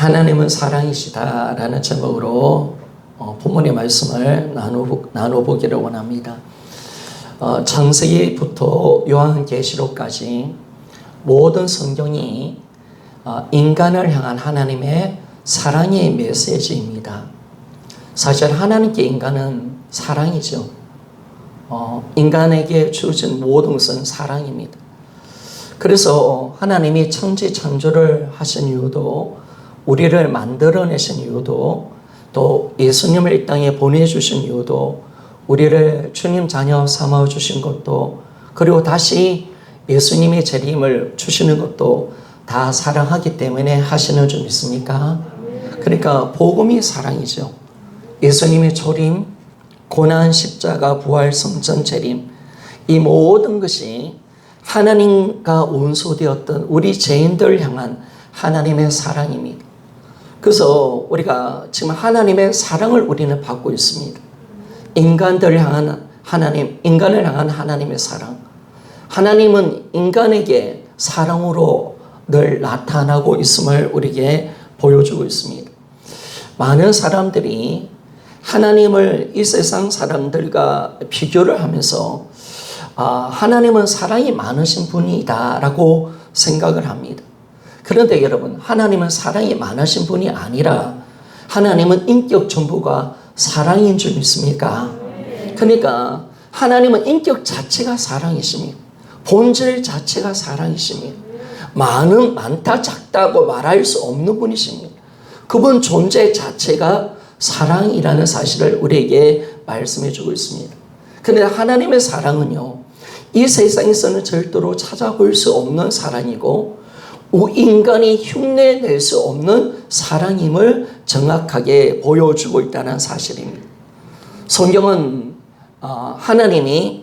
하나님은 사랑이시다라는 제목으로 본문의 말씀을 나눠보기를 원합니다. 창세기부터 요한계시록까지 모든 성경이 인간을 향한 하나님의 사랑의 메시지입니다. 사실 하나님께 인간은 사랑이죠. 인간에게 주어진 모든 것은 사랑입니다. 그래서 하나님이 천지 창조를 하신 이유도, 우리를 만들어내신 이유도, 또 예수님을 이 땅에 보내주신 이유도, 우리를 주님 자녀 삼아주신 것도, 그리고 다시 예수님의 재림을 주시는 것도 다 사랑하기 때문에 하시는 줄 믿습니까? 그러니까 복음이 사랑이죠. 예수님의 조림, 고난, 십자가, 부활, 성전, 재림, 이 모든 것이 하나님과 원수되었던 우리 죄인들 향한 하나님의 사랑입니다. 그래서 우리가 지금 하나님의 사랑을 우리는 받고 있습니다. 인간들을 향한 하나님, 인간을 향한 하나님의 사랑. 하나님은 인간에게 사랑으로 늘 나타나고 있음을 우리에게 보여주고 있습니다. 많은 사람들이 하나님을 이 세상 사람들과 비교를 하면서 하나님은 사랑이 많으신 분이다라고 생각을 합니다. 그런데 여러분, 하나님은 사랑이 많으신 분이 아니라 하나님은 인격 전부가 사랑인 줄 믿습니까? 그러니까 하나님은 인격 자체가 사랑이십니다. 본질 자체가 사랑이십니다. 많다 작다고 말할 수 없는 분이십니다. 그분 존재 자체가 사랑이라는 사실을 우리에게 말씀해 주고 있습니다. 그런데 하나님의 사랑은요, 이 세상에서는 절대로 찾아볼 수 없는 사랑이고 인간이 흉내낼 수 없는 사랑임을 정확하게 보여주고 있다는 사실입니다. 성경은 하나님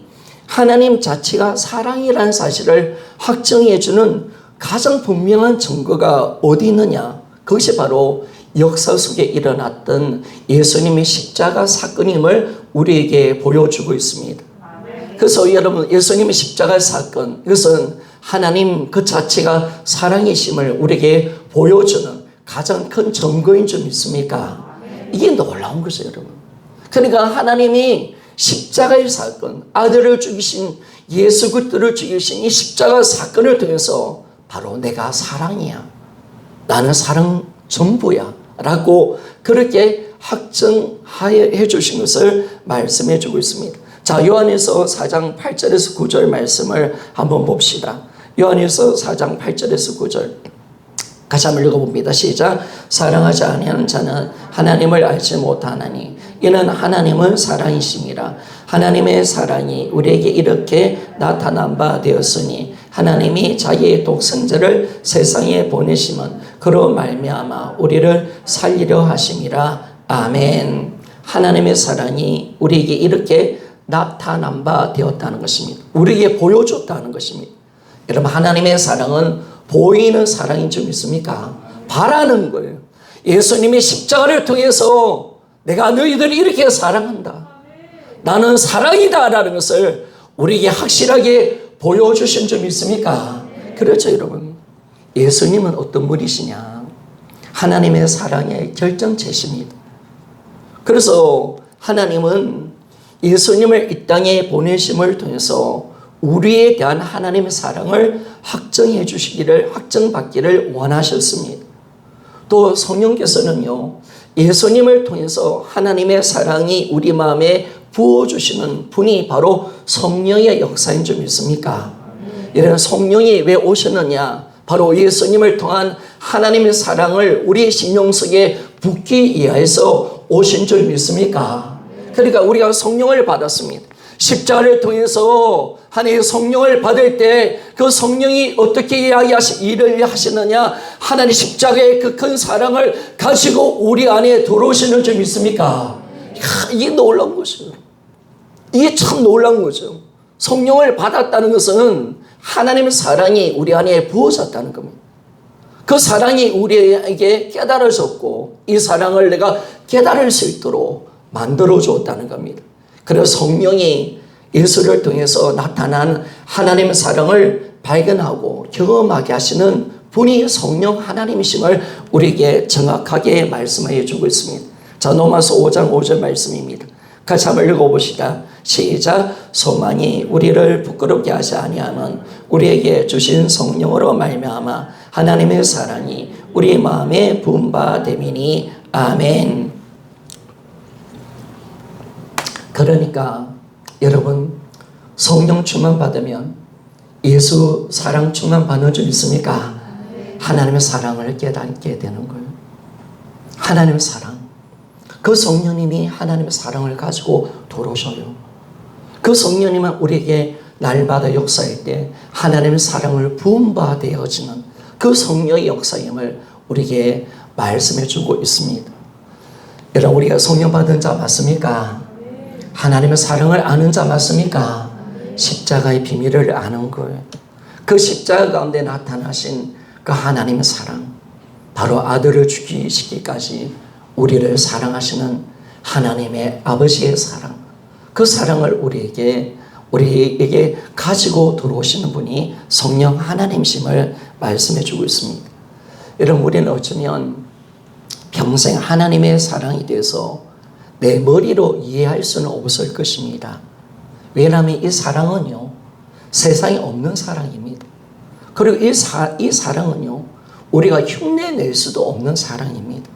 자체가 사랑이라는 사실을 확정해주는 가장 분명한 증거가 어디 있느냐? 그것이 바로 역사 속에 일어났던 예수님의 십자가 사건임을 우리에게 보여주고 있습니다. 그래서 여러분, 예수님의 십자가 사건, 이것은 하나님 그 자체가 사랑이심을 우리에게 보여주는 가장 큰 증거인 줄 믿습니까? 이게 놀라운 거죠, 여러분. 그러니까 하나님이 십자가의 사건, 아들을 죽이신, 예수 그리스도를 죽이신 이 십자가 사건을 통해서 바로 내가 사랑이야, 나는 사랑 전부야 라고 그렇게 확정해 주신 것을 말씀해 주고 있습니다. 자, 요한일서 4장 8절에서 9절 말씀을 한번 봅시다. 요한일서 4장 8절에서 9절 같이 한번 읽어봅니다. 시작. 사랑하지 아니하는 자는 하나님을 알지 못하나니 이는 하나님은 사랑이심이라. 하나님의 사랑이 우리에게 이렇게 나타난 바 되었으니 하나님이 자기의 독생자를 세상에 보내심은 그로 말미암아 우리를 살리려 하심이라. 아멘. 하나님의 사랑이 우리에게 이렇게 나타난 바 되었다는 것입니다. 우리에게 보여줬다는 것입니다. 여러분, 하나님의 사랑은 보이는 사랑인 줄 믿습니까? 바라는 거예요. 예수님이 십자가를 통해서 내가 너희들을 이렇게 사랑한다, 나는 사랑이다 라는 것을 우리에게 확실하게 보여주신 줄 믿습니까? 그렇죠, 여러분. 예수님은 어떤 분이시냐? 하나님의 사랑의 결정체십니다. 그래서 하나님은 예수님을 이 땅에 보내심을 통해서 우리에 대한 하나님의 사랑을 확정해 주시기를, 확정받기를 원하셨습니다. 또 성령께서는요, 예수님을 통해서 하나님의 사랑이 우리 마음에 부어주시는 분이 바로 성령의 역사인 줄 믿습니까? 이런 성령이 왜 오셨느냐? 바로 예수님을 통한 하나님의 사랑을 우리의 심령 속에 붓기 위하여서 오신 줄 믿습니까? 그러니까 우리가 성령을 받았습니다. 십자가를 통해서 하나님의 성령을 받을 때 그 성령이 어떻게 일을 하시느냐? 하나님 십자가의 그 큰 사랑을 가지고 우리 안에 들어오시는 줄 믿습니까? 이게 놀라운 것이에요. 이게 참 놀라운 거죠. 성령을 받았다는 것은 하나님의 사랑이 우리 안에 부어졌다는 겁니다. 그 사랑이 우리에게 깨달아졌고 이 사랑을 내가 깨달을 수 있도록 만들어줬다는 겁니다. 그래서 성령이 예수를 통해서 나타난 하나님의 사랑을 발견하고 경험하게 하시는 분이 성령 하나님이심을 우리에게 정확하게 말씀해 주고 있습니다. 자, 로마서 5장 5절 말씀입니다. 같이 한번 읽어봅시다. 시작. 소망이 우리를 부끄럽게 하지 아니하면 우리에게 주신 성령으로 말미암아 하나님의 사랑이 우리 마음에 부은 바 됨이니 아멘. 그러니까 여러분, 성령 충만 받으면 예수 사랑 충만 받는 줄 믿습니까? 하나님의 사랑을 깨닫게 되는 거예요. 하나님의 사랑. 그 성령님이 하나님의 사랑을 가지고 들어오셔요. 그 성령님은 우리에게 날마다 역사할 때 하나님의 사랑을 부은 바 되어지는 그 성령의 역사임을 우리에게 말씀해 주고 있습니다. 여러분, 우리가 성령 받은 자 맞습니까? 하나님의 사랑을 아는 자 맞습니까? 십자가의 비밀을 아는 거예요. 그 십자가 가운데 나타나신 그 하나님의 사랑, 바로 아들을 죽이시기까지 우리를 사랑하시는 하나님의 아버지의 사랑, 그 사랑을 우리에게 가지고 들어오시는 분이 성령 하나님이심을 말씀해 주고 있습니다. 여러분, 우리는 어쩌면 평생 하나님의 사랑에 대해서 내 머리로 이해할 수는 없을 것입니다. 왜냐하면 이 사랑은요, 세상에 없는 사랑입니다. 그리고 이 사랑은요, 우리가 흉내낼 수도 없는 사랑입니다.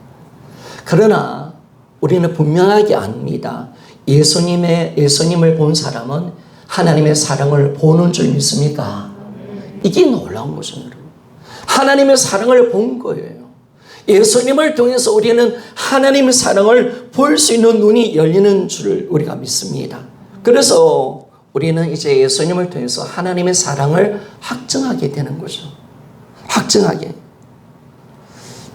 그러나 우리는 분명하게 압니다. 예수님을 본 사람은 하나님의 사랑을 보는 줄 믿습니까? 이게 놀라운 거죠, 여러분. 하나님의 사랑을 본 거예요. 예수님을 통해서 우리는 하나님의 사랑을 볼 수 있는 눈이 열리는 줄 우리가 믿습니다. 그래서 우리는 이제 예수님을 통해서 하나님의 사랑을 확증하게 되는 거죠. 확증하게.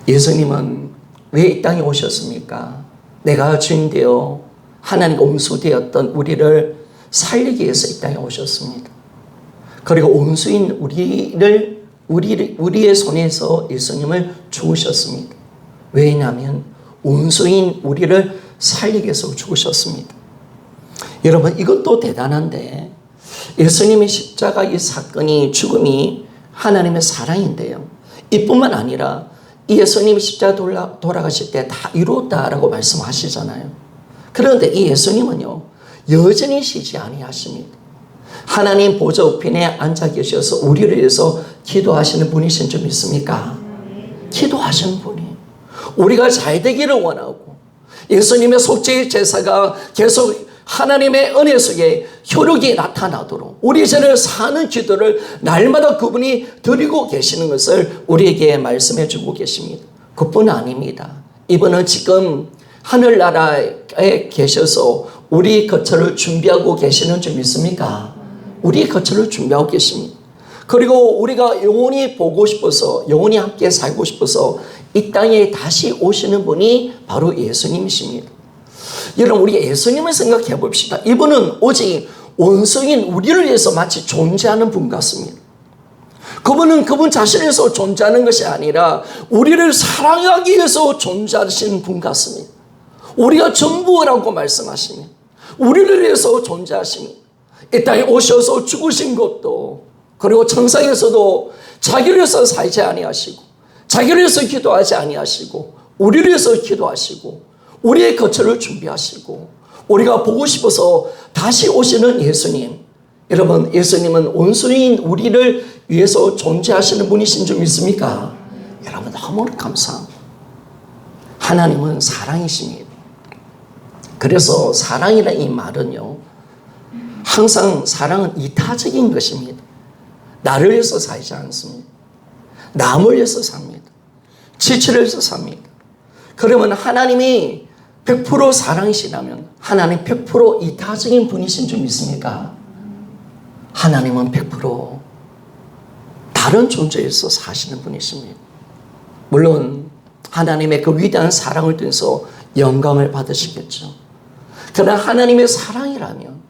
예수님은 왜 이 땅에 오셨습니까? 내가 주인 되어 하나님과 원수되었던 우리를 살리기 위해서 이 땅에 오셨습니다. 그리고 원수인 우리의 손에서 예수님을 죽으셨습니다. 왜냐하면 원수인 우리를 살리기 위해서 죽으셨습니다. 여러분, 이것도 대단한데 예수님의 십자가 이 사건이, 죽음이 하나님의 사랑인데요. 이뿐만 아니라 예수님이 십자가 돌아가실 때 다 이루었다라고 말씀하시잖아요. 그런데 이 예수님은요, 여전히 쉬지 아니하십니다. 하나님 보좌 우편에 앉아 계셔서 우리를 위해서 기도하시는 분이신 줄 믿습니까? 기도하시는 분이. 우리가 잘 되기를 원하고 예수님의 속죄의 제사가 계속 하나님의 은혜 속에 효력이 나타나도록 우리 전을 사는 기도를 날마다 그분이 드리고 계시는 것을 우리에게 말씀해 주고 계십니다. 그뿐 아닙니다. 이분은 지금 하늘나라에 계셔서 우리 거처를 준비하고 계시는 줄 믿습니까? 우리 거처를 준비하고 계십니다. 그리고 우리가 영원히 보고 싶어서, 영원히 함께 살고 싶어서 이 땅에 다시 오시는 분이 바로 예수님이십니다. 여러분, 우리 예수님을 생각해 봅시다. 이분은 오직 원수인 우리를 위해서 마치 존재하는 분 같습니다. 그분은 그분 자신에서 존재하는 것이 아니라 우리를 사랑하기 위해서 존재하시는 분 같습니다. 우리가 전부라고 말씀하시며 우리를 위해서 존재하십니다. 이 땅에 오셔서 죽으신 것도, 그리고 천상에서도 자기를 위해서 살지 아니하시고 자기를 위해서 기도하지 아니하시고 우리를 위해서 기도하시고 우리의 거처를 준비하시고 우리가 보고 싶어서 다시 오시는 예수님. 여러분, 예수님은 원수인 우리를 위해서 존재하시는 분이신 줄 믿습니까? 여러분, 너무 감사합니다. 하나님은 사랑이십니다. 그래서 사랑이라는 이 말은요, 항상 사랑은 이타적인 것입니다. 나를 위해서 살지 않습니다. 남을 위해서 삽니다. 지체를 위해서 삽니다. 그러면 하나님이 100% 사랑이시라면 하나님 100% 이타적인 분이신 줄 믿습니까? 하나님은 100% 다른 존재에서 사시는 분이십니다. 물론 하나님의 그 위대한 사랑을 통해서 영광을 받으시겠죠. 그러나 하나님의 사랑이라면,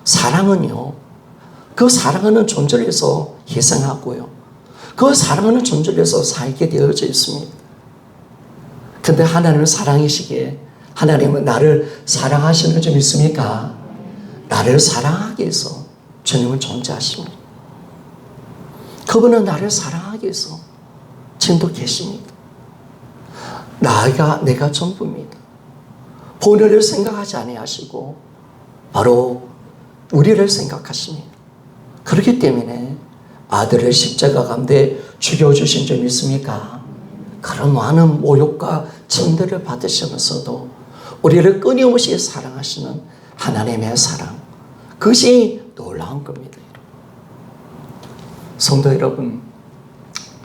사랑은요, 그 사랑하는 존재를 위해서 희생하고요, 그 사랑하는 존재를 위해서 살게 되어져 있습니다. 그런데 하나님은 사랑이시기에 하나님은 나를 사랑하시는 줄 믿습니까? 나를 사랑하기 위해서 주님은 존재하십니다. 그분은 나를 사랑하기 위해서 지금도 계십니다. 내가 전부입니다. 본인을 생각하지 아니하시고 바로 우리를 생각하십니다. 그렇기 때문에 아들을 십자가 가운데 죽여주신 줄 믿습니까? 그런 많은 모욕과 증들을 받으시면서도 우리를 끊임없이 사랑하시는 하나님의 사랑, 그것이 놀라운 겁니다. 성도 여러분,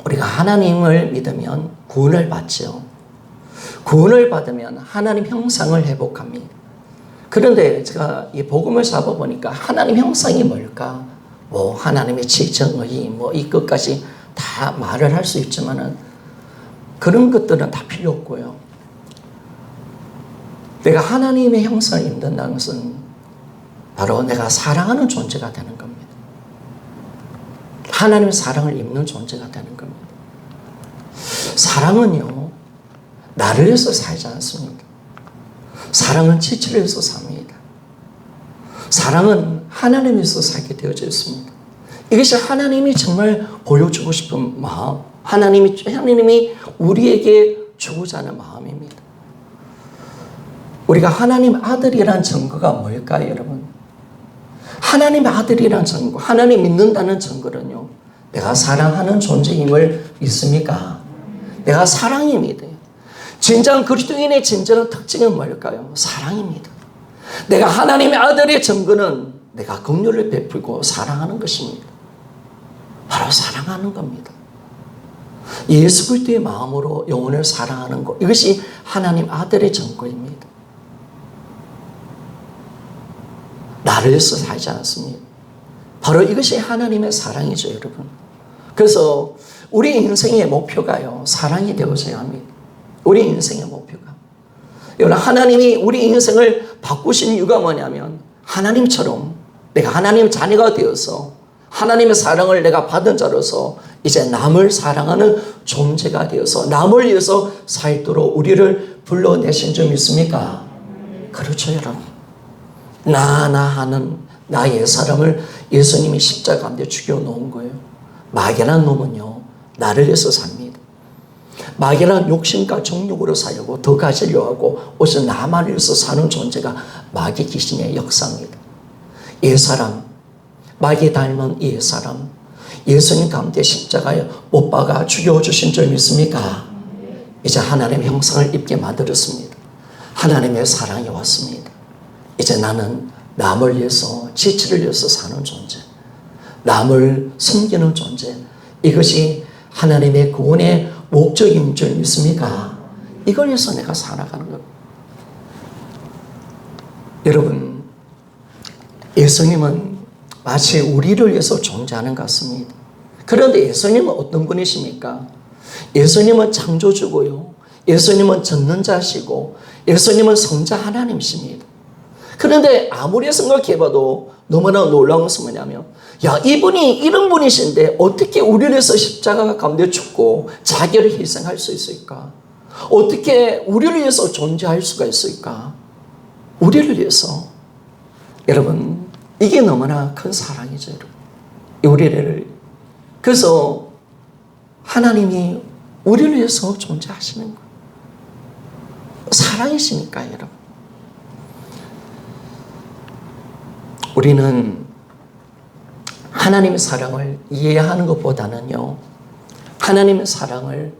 우리가 하나님을 믿으면 구원을 받죠. 구원을 받으면 하나님 형상을 회복합니다. 그런데 제가 이 복음을 잡아보니까 하나님 형상이 뭘까? 하나님의 지정의 이 것까지 다 말을 할 수 있지만은 그런 것들은 다 필요 없고요. 내가 하나님의 형상을 입는다는 것은 바로 내가 사랑하는 존재가 되는 겁니다. 하나님의 사랑을 입는 존재가 되는 겁니다. 사랑은요, 나를 위해서 살지 않습니다. 사랑은 지체를 위해서 삽니다. 사랑은 하나님을 위해서 살게 되어져 있습니다. 이것이 하나님이 정말 보여주고 싶은 마음, 하나님이 우리에게 주고자 하는 마음입니다. 우리가 하나님 아들이란 증거가 뭘까요, 여러분? 하나님 아들이란 증거, 하나님 믿는다는 증거는요, 내가 사랑하는 존재임을 믿습니까? 내가 사랑입니다. 진정한 그리스도인의 진정한 특징은 뭘까요? 사랑입니다. 내가 하나님의 아들의 증거는 내가 긍휼을 베풀고 사랑하는 것입니다. 바로 사랑하는 겁니다. 예수 그리스도의 마음으로 영혼을 사랑하는 것, 이것이 하나님 아들의 증거입니다. 나를 위해서 살지 않습니다. 바로 이것이 하나님의 사랑이죠, 여러분. 그래서 우리 인생의 목표가요, 사랑이 되어져야 합니다. 우리 인생의 목표가. 여러분, 하나님이 우리 인생을 바꾸신 이유가 뭐냐면 하나님처럼 내가 하나님의 자녀가 되어서 하나님의 사랑을 내가 받은 자로서 이제 남을 사랑하는 존재가 되어서 남을 위해서 살도록 우리를 불러내신 줄 믿습니까? 그렇죠, 여러분. 나 하는 나의 사람을 예수님이 십자가 가운데 죽여놓은 거예요. 마귀란 놈은요, 나를 위해서 삽니다. 마귀란 욕심과 정욕으로 살려고 더 가지려 하고 오직 나만 위해서 사는 존재가 마귀 귀신의 역사입니다. 옛사람, 마귀 닮은 옛사람, 예수님 가운데 십자가에 못 박아 죽여주신 줄 믿습니까? 이제 하나님의 형상을 입게 만들었습니다. 하나님의 사랑이 왔습니다. 이제 나는 남을 위해서, 지체를 위해서 사는 존재, 남을 섬기는 존재, 이것이 하나님의 구원의 목적인 줄 믿습니까? 이걸 위해서 내가 살아가는 겁니다. 여러분, 예수님은 마치 우리를 위해서 존재하는 것 같습니다. 그런데 예수님은 어떤 분이십니까? 예수님은 창조주고요, 예수님은 전능자시고 예수님은 성자 하나님이십니다. 그런데 아무리 생각해봐도 너무나 놀라운 것은 뭐냐면, 이분이 이런 분이신데 어떻게 우리를 위해서 십자가 가운데 죽고 자기를 희생할 수 있을까? 어떻게 우리를 위해서 존재할 수가 있을까? 우리를 위해서. 여러분, 이게 너무나 큰 사랑이죠, 여러분. 우리를. 그래서 하나님이 우리를 위해서 존재하시는 거예요. 사랑이시니까, 여러분. 우리는 하나님의 사랑을 이해하는 것보다는요, 하나님의 사랑을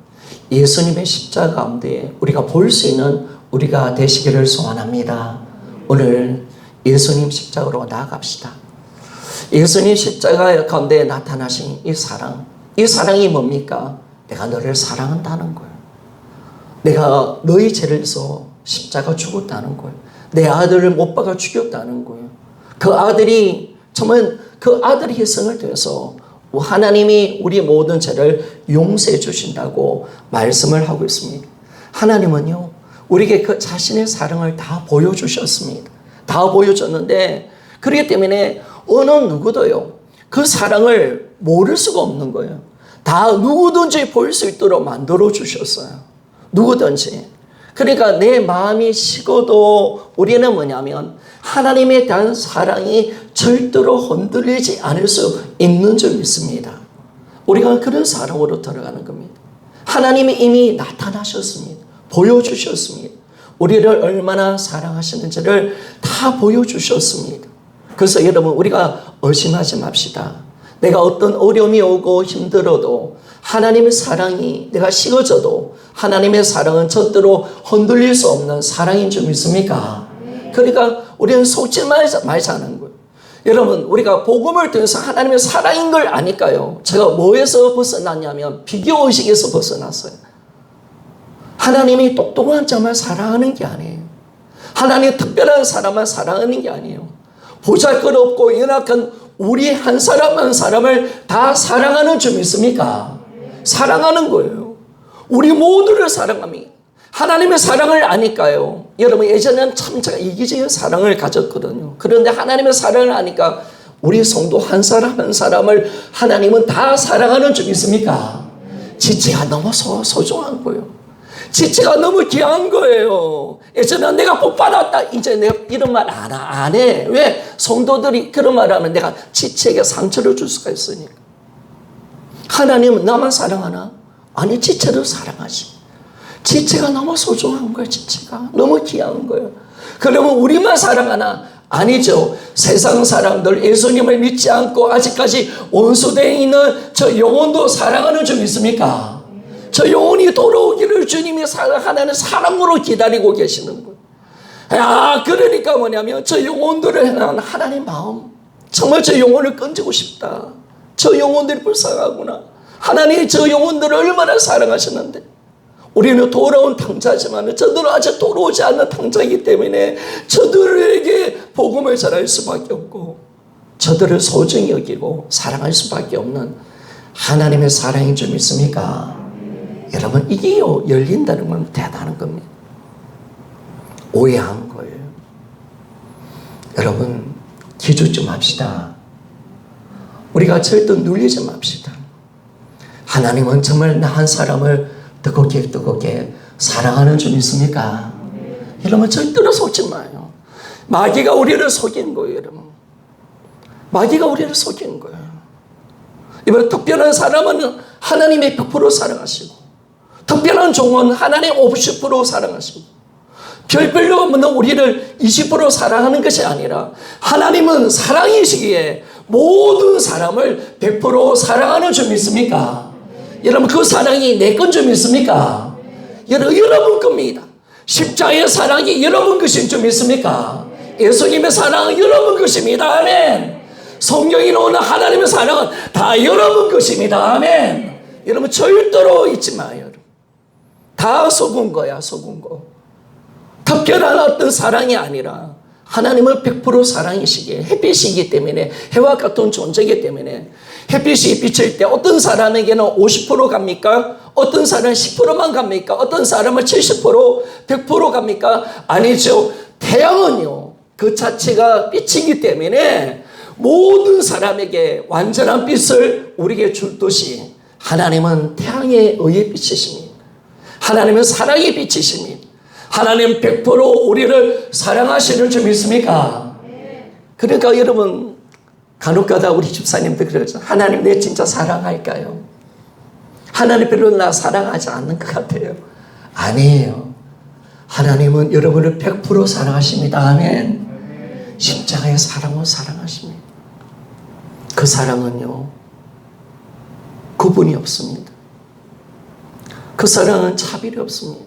예수님의 십자가 가운데 우리가 볼 수 있는 우리가 되시기를 소원합니다. 오늘 예수님 십자가로 나아갑시다. 예수님 십자가 가운데 나타나신 이 사랑이 뭡니까? 내가 너를 사랑한다는 거예요. 내가 너의 죄를 위해서 십자가 죽었다는 거예요. 내 아들을 못 박아 죽였다는 거예요. 그 아들이 정말 그 아들의 희생을 통해서 하나님이 우리 모든 죄를 용서해 주신다고 말씀을 하고 있습니다. 하나님은요, 우리에게 그 자신의 사랑을 다 보여주셨습니다. 다 보여줬는데, 그렇기 때문에 어느 누구도요, 그 사랑을 모를 수가 없는 거예요. 다 누구든지 볼 수 있도록 만들어 주셨어요. 누구든지. 그러니까 내 마음이 식어도 우리는 뭐냐면 하나님에 대한 사랑이 절대로 흔들리지 않을 수 있는 줄 믿습니다. 우리가 그런 사랑으로 들어가는 겁니다. 하나님이 이미 나타나셨습니다. 보여주셨습니다. 우리를 얼마나 사랑하시는지를 다 보여주셨습니다. 그래서 여러분, 우리가 의심하지 맙시다. 내가 어떤 어려움이 오고 힘들어도 하나님의 사랑이, 내가 식어져도 하나님의 사랑은 절대로 흔들릴 수 없는 사랑인 줄 믿습니까? 그러니까 우리는 속지 말자는 거예요. 여러분, 우리가 복음을 통해서 하나님의 사랑인 걸 아니까요. 제가 뭐에서 벗어났냐면 비교의식에서 벗어났어요. 하나님이 똑똑한 자만 사랑하는 게 아니에요. 하나님이 특별한 사람만 사랑하는 게 아니에요. 보잘것없고 연약한 우리 한 사람 한 사람을 다 사랑하는 줄 믿습니까? 사랑하는 거예요. 우리 모두를 사랑합니다. 하나님의 사랑을 아니까요. 여러분, 예전에는 참 제가 이기적인 사랑을 가졌거든요. 그런데 하나님의 사랑을 아니까 우리 성도 한 사람 한 사람을 하나님은 다 사랑하는 줄 믿습니까? 지체가 너무 소중한 거예요. 지체가 너무 귀한 거예요. 예전에 내가 복 받았다. 이제 내가 이런 말 안 해. 왜? 성도들이 그런 말 하면 내가 지체에게 상처를 줄 수가 있으니까. 하나님은 나만 사랑하나? 아니, 지체도 사랑하지. 지체가 너무 소중한 거예요. 지체가 너무 귀한 거예요. 그러면 우리만 사랑하나? 아니죠. 세상 사람들, 예수님을 믿지 않고 아직까지 원수되어 있는 저 영혼도 사랑하는 줄 믿습니까? 저 영혼이 돌아오기를 주님이 하나님 사랑으로 기다리고 계시는 거예요. 그러니까 뭐냐면 저 영혼들을 향한 하나님 마음, 정말 저 영혼을 건지고 싶다. 저 영혼들이 불쌍하구나. 하나님이 저 영혼들을 얼마나 사랑하시는데, 우리는 돌아온 탕자지만 저들은 아직 돌아오지 않는 탕자이기 때문에 저들에게 복음을 전할 수밖에 없고 저들을 소중히 여기고 사랑할 수밖에 없는 하나님의 사랑인 줄 믿습니까? 여러분, 이게 열린다는 건 대단한 겁니다. 오해한 거예요. 여러분, 기주 좀 합시다. 우리가 절대 눌리지 맙시다. 하나님은 정말 나 한 사람을 뜨겁게 사랑하는 줄 믿습니까? 여러분, 절대로 속지 마요. 마귀가 우리를 속인 거예요, 여러분. 마귀가 우리를 속인 거예요. 이번에 특별한 사람은 하나님의 100% 사랑하시고, 특별한 종은 하나님 50% 사랑하시고, 별별로 없는 우리를 20% 사랑하는 것이 아니라 하나님은 사랑이시기에 모든 사람을 100% 사랑하는 줄 믿습니까? 여러분, 그 사랑이 내 건 줄 믿습니까? 여러분 겁니다. 십자가의 사랑이 여러분 것인 줄 믿습니까? 예수님의 사랑은 여러분 것입니다. 아멘. 성경이 나오는 하나님의 사랑은 다 여러분 것입니다. 아멘. 여러분, 절대로 잊지 마요. 다 속은 거야, 속은 거. 특별한 어떤 사랑이 아니라 하나님은 100% 사랑이시기에, 햇빛이기 때문에, 해와 같은 존재이기 때문에 햇빛이 비칠 때 어떤 사람에게는 50% 갑니까? 어떤 사람은 10%만 갑니까? 어떤 사람은 70%, 100% 갑니까? 아니죠. 태양은요, 그 자체가 빛이기 때문에 모든 사람에게 완전한 빛을 우리에게 줄듯이 하나님은 태양에 의해 빛이십니다. 하나님은 사랑의 빛이십니다. 하나님 100% 우리를 사랑하시는 줄 믿습니까? 그러니까 여러분, 간혹가다 우리 집사님도 그러죠. 하나님, 내 진짜 사랑할까요? 하나님 별로 나 사랑하지 않는 것 같아요. 아니에요. 하나님은 여러분을 100% 사랑하십니다. 아멘. 십자가의 사랑은 사랑하십니다. 그 사랑은요, 구분이 없습니다. 그 사랑은 차별이 없습니다.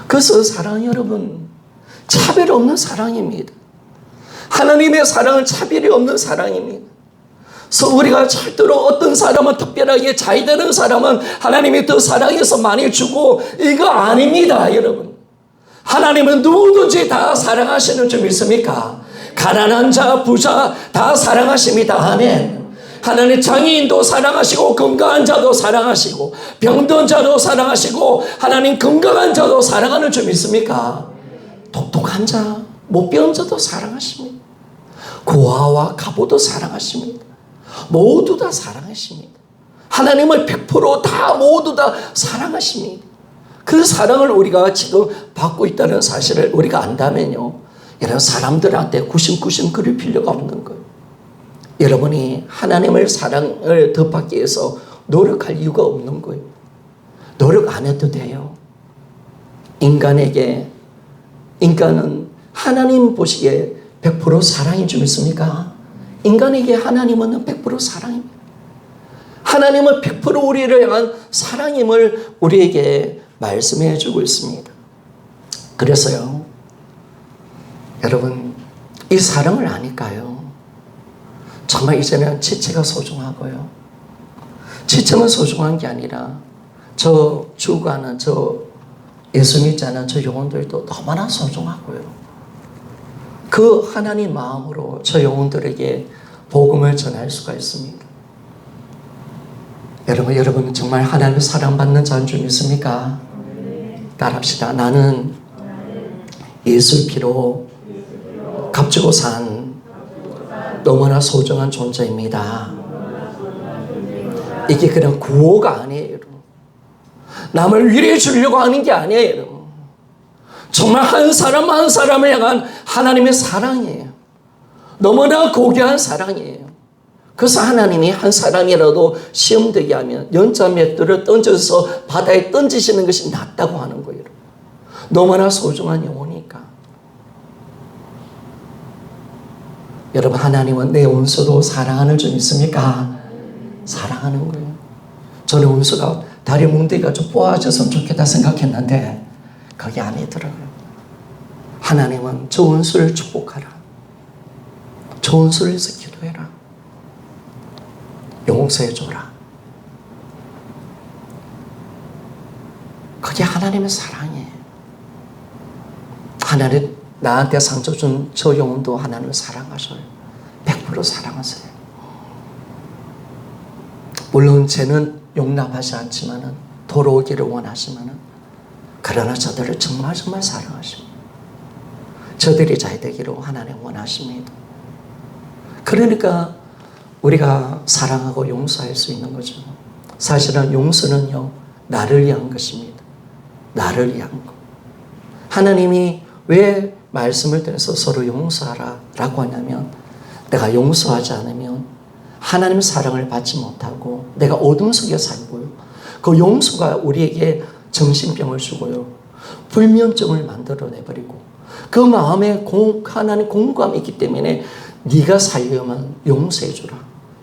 그래서 사랑, 여러분, 차별 없는 사랑입니다. 하나님의 사랑은 차별이 없는 사랑입니다. 그래서 우리가 절대로 어떤 사람은 특별하게 잘 되는 사람은 하나님이 더 사랑해서 많이 주고, 이거 아닙니다, 여러분. 하나님은 누구든지 다 사랑하시는 줄 믿습니까? 가난한 자, 부자 다 사랑하십니다. 아멘. 하나님 장애인도 사랑하시고, 건강한 자도 사랑하시고, 병든 자도 사랑하시고, 하나님 건강한 자도 사랑하는 줄 믿습니까? 똑똑한 자, 못 배운 자도 사랑하십니다. 고아와 가부도 사랑하십니다. 모두 다 사랑하십니다. 하나님을 100% 다 모두 다 사랑하십니다. 그 사랑을 우리가 지금 받고 있다는 사실을 우리가 안다면요, 이런 사람들한테 구심구심 그릴 필요가 없는 거예요. 여러분이 하나님을 사랑을 더 받기 위해서 노력할 이유가 없는 거예요. 노력 안 해도 돼요. 인간은 하나님 보시기에 100% 사랑이 좀 있습니까? 인간에게 하나님은 100% 사랑입니다. 하나님은 100% 우리를 향한 사랑임을 우리에게 말씀해 주고 있습니다. 그래서요, 여러분, 이 사랑을 아니까요, 정말 이제는 지체가 소중하고요, 지체만 소중한 게 아니라 저 죽어가는 저 예수 믿지 않은 저 영혼들도 너무나 소중하고요, 그 하나님 마음으로 저 영혼들에게 복음을 전할 수가 있습니다. 여러분 정말 하나님의 사랑받는 자인 줄 믿습니까? 따라합시다. 나는 예수 피로 값주고 산 너무나 소중한 존재입니다. 이게 그냥 구호가 아니에요. 남을 위로해 주려고 하는 게 아니에요. 정말 한 사람 한 사람을 향한 하나님의 사랑이에요. 너무나 고귀한 사랑이에요. 그래서 하나님이 한 사람이라도 시험되게 하면 연자 맷돌을 던져서 바다에 던지시는 것이 낫다고 하는 거예요. 너무나 소중한 영혼이니까. 여러분, 하나님은 내 원수도 사랑하는 줄 믿습니까? 사랑하는 거예요. 저는 원수가 다리 뭉대기가 좀 뽑아졌으면 좋겠다 생각했는데 그게 아니더라고요. 하나님은 저 원수를 축복하라. 저 원수를 위해서 기도해라. 용서해줘라. 그게 하나님의 사랑이에요. 하나님 나한테 상처 준 저 영혼도 하나님을 사랑하셔요. 100% 사랑하세요. 물론 죄는 용납하지 않지만은 돌아오기를 원하시면은, 그러나 저들을 정말 사랑하십니다. 저들이 잘 되기를 하나님 원하십니다. 그러니까 우리가 사랑하고 용서할 수 있는 거죠. 사실은 용서는요, 나를 위한 것입니다. 나를 위한 것. 하나님이 왜 말씀을 드려서 서로 용서하라 라고 하냐면, 내가 용서하지 않으면 하나님의 사랑을 받지 못하고 내가 어둠 속에 살고요, 그 용서가 우리에게 정신병을 주고요, 불면증을 만들어내버리고, 그 마음에 하나님 공감이 있기 때문에 네가 살려면 용서해주라.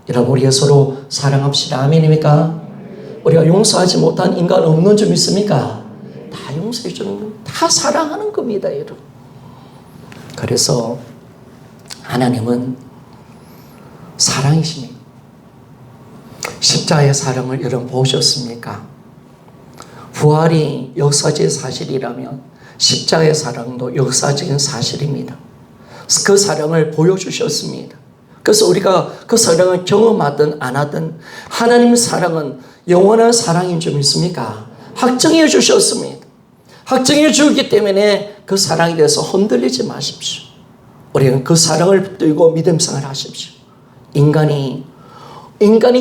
여러분, 우리가 서로 사랑합시다. 아멘입니까? 우리가 용서하지 못한 인간 없는 줄 믿습니까? 다 용서해주는 겁니다. 다 사랑하는 겁니다, 여러분. 그래서 하나님은 사랑이십니다. 십자가의 사랑을 여러분 보셨습니까? 부활이 역사적인 사실이라면 십자가의 사랑도 역사적인 사실입니다. 그 사랑을 보여주셨습니다. 그래서 우리가 그 사랑을 경험하든 안 하든 하나님의 사랑은 영원한 사랑인 줄 믿습니까? 확정해 주셨습니다. 확정해 주기 때문에 그 사랑에 대해서 흔들리지 마십시오. 우리는 그 사랑을 붙들고 믿음생활 하십시오. 인간의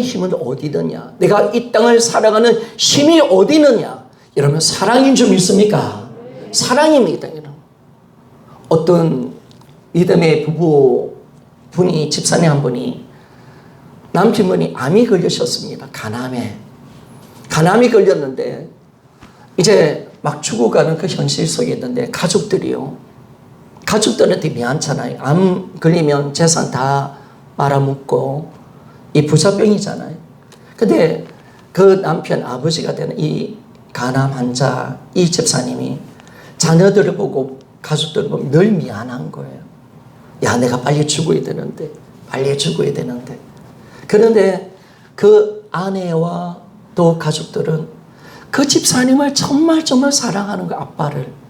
힘은 어디 있느냐? 내가 이 땅을 살아가는 힘이 어디 있느냐? 여러분, 사랑인 줄 믿습니까? 사랑입니다. 어떤 믿음의 부부분이, 집사님 한 분이, 남편분이 암이 걸리셨습니다. 간암이 걸렸는데 이제 막 죽어가는 그 현실 속에 있는데 가족들한테 미안찮아요. 암 걸리면 재산 다 말아먹고 이 부자병이잖아요. 근데 그 남편 아버지가 되는 이 간암 환자 이 집사님이 자녀들을 보고 가족들을 보고 늘 미안한 거예요. 야, 내가 빨리 죽어야 되는데. 그런데 그 아내와 또 가족들은 그 집사님을 정말 사랑하는 거,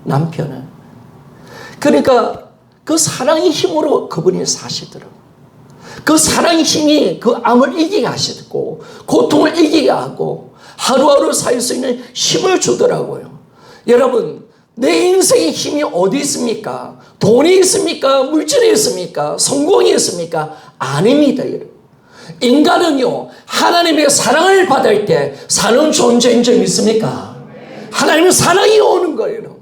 남편을. 그러니까 그 사랑의 힘으로 그분이 사시더라고요. 그 사랑의 힘이 그 암을 이기게 하시고 고통을 이기게 하고 하루하루 살 수 있는 힘을 주더라고요. 여러분, 내 인생의 힘이 어디 있습니까? 돈이 있습니까? 물질이 있습니까? 성공이 있습니까? 아닙니다. 여러분. 인간은요, 하나님의 사랑을 받을 때 사는 존재인 줄 믿습니까? 하나님의 사랑이 오는 거예요.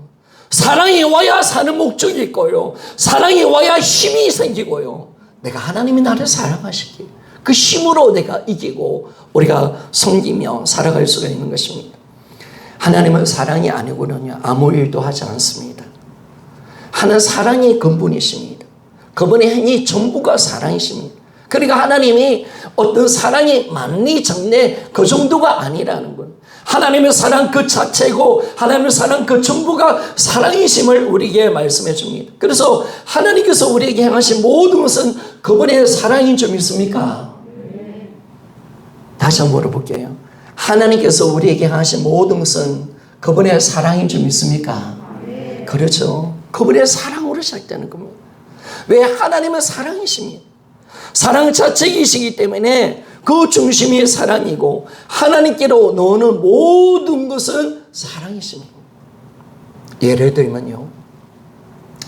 사랑이 와야 사는 목적이 있고요, 사랑이 와야 힘이 생기고요, 내가 하나님이 나를 사랑하시기 그 힘으로 내가 이기고 우리가 섬기며 살아갈 수가 있는 것입니다. 하나님은 사랑이 아니고는요 아무 일도 하지 않습니다. 하나는 사랑이 근본이십니다. 그분의 행위 전부가 사랑이십니다. 그러니까 하나님이 어떤 사랑이 많니 적네 그 정도가 아니라는 것. 하나님의 사랑 그 자체고 하나님의 사랑 그 전부가 사랑이심을 우리에게 말씀해 줍니다. 그래서 하나님께서 우리에게 행하신 모든 것은 그분의 사랑인 줄 믿습니까? 다시 한번 물어볼게요. 하나님께서 우리에게 행하신 모든 것은 그분의 사랑인 줄 믿습니까? 그렇죠. 그분의 사랑으로 시작되는 겁니다. 왜? 하나님은 사랑이십니다. 사랑 자체이시기 때문에 그 중심이 사랑이고 하나님께로 나오는 모든 것은 사랑이십니다. 예를 들면요,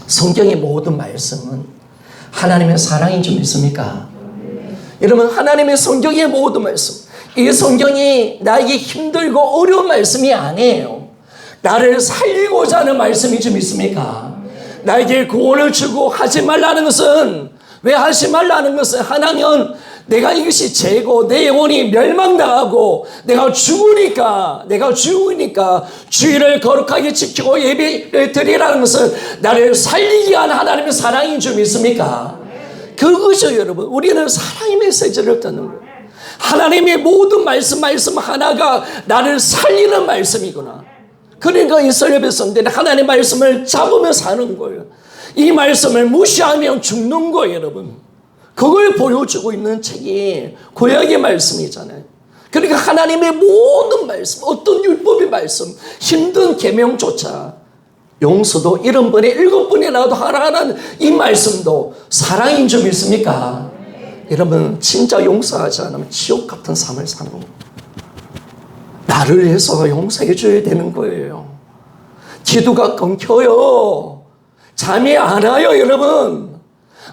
성경의 모든 말씀은 하나님의 사랑인 줄 믿습니까? 여러분, 하나님의 성경의 모든 말씀, 이 성경이 나에게 힘들고 어려운 말씀이 아니에요. 나를 살리고자 하는 말씀인 줄 믿습니까? 나에게 구원을 주고 하지 말라는 것은, 왜 하지 말라는 것은 하나면 내가 이것이 죄고 내 영혼이 멸망당하고 내가 죽으니까 주의를 거룩하게 지키고 예배를 드리라는 것은 나를 살리기 위한 하나님의 사랑인 줄 믿습니까? 그것이죠. 여러분, 우리는 사랑의 메시지를 듣는 거예요. 하나님의 모든 말씀 하나가 나를 살리는 말씀이구나. 그러니까 이스라엘 백성들은 하나님의 말씀을 잡으며 사는 거예요. 이 말씀을 무시하면 죽는 거예요, 여러분. 그걸 보여주고 있는 책이 구약의 말씀이잖아요. 그러니까 하나님의 모든 말씀, 어떤 율법의 말씀, 힘든 계명조차 용서도 70번에 7번이라도 하라는 이 말씀도 사랑인 줄 믿습니까? 여러분, 진짜 용서하지 않으면 지옥 같은 삶을 사는 겁니다. 나를 위해서 용서해 줘야 되는 거예요. 기도가 끊겨요. 잠이 안 와요, 여러분.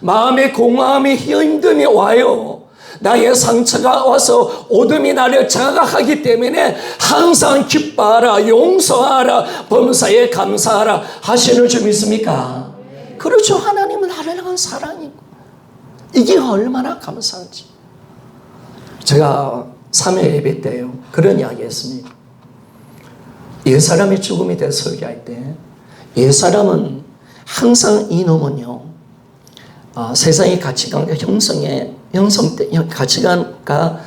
마음의 공허함이 힘듦이 와요. 나의 상처가 와서 어둠이 나를 자각하기 때문에 항상 기뻐하라, 용서하라, 범사에 감사하라 하시는 줄 믿습니까? 그렇죠. 하나님은 나를 향한 사랑이고 이게 얼마나 감사한지. 제가 3회 예배 때요 그런 이야기 했습니다. 옛사람이 죽음에 대해서 설교할 때 옛사람은 항상 이놈은요 세상의 가치관과 가치관과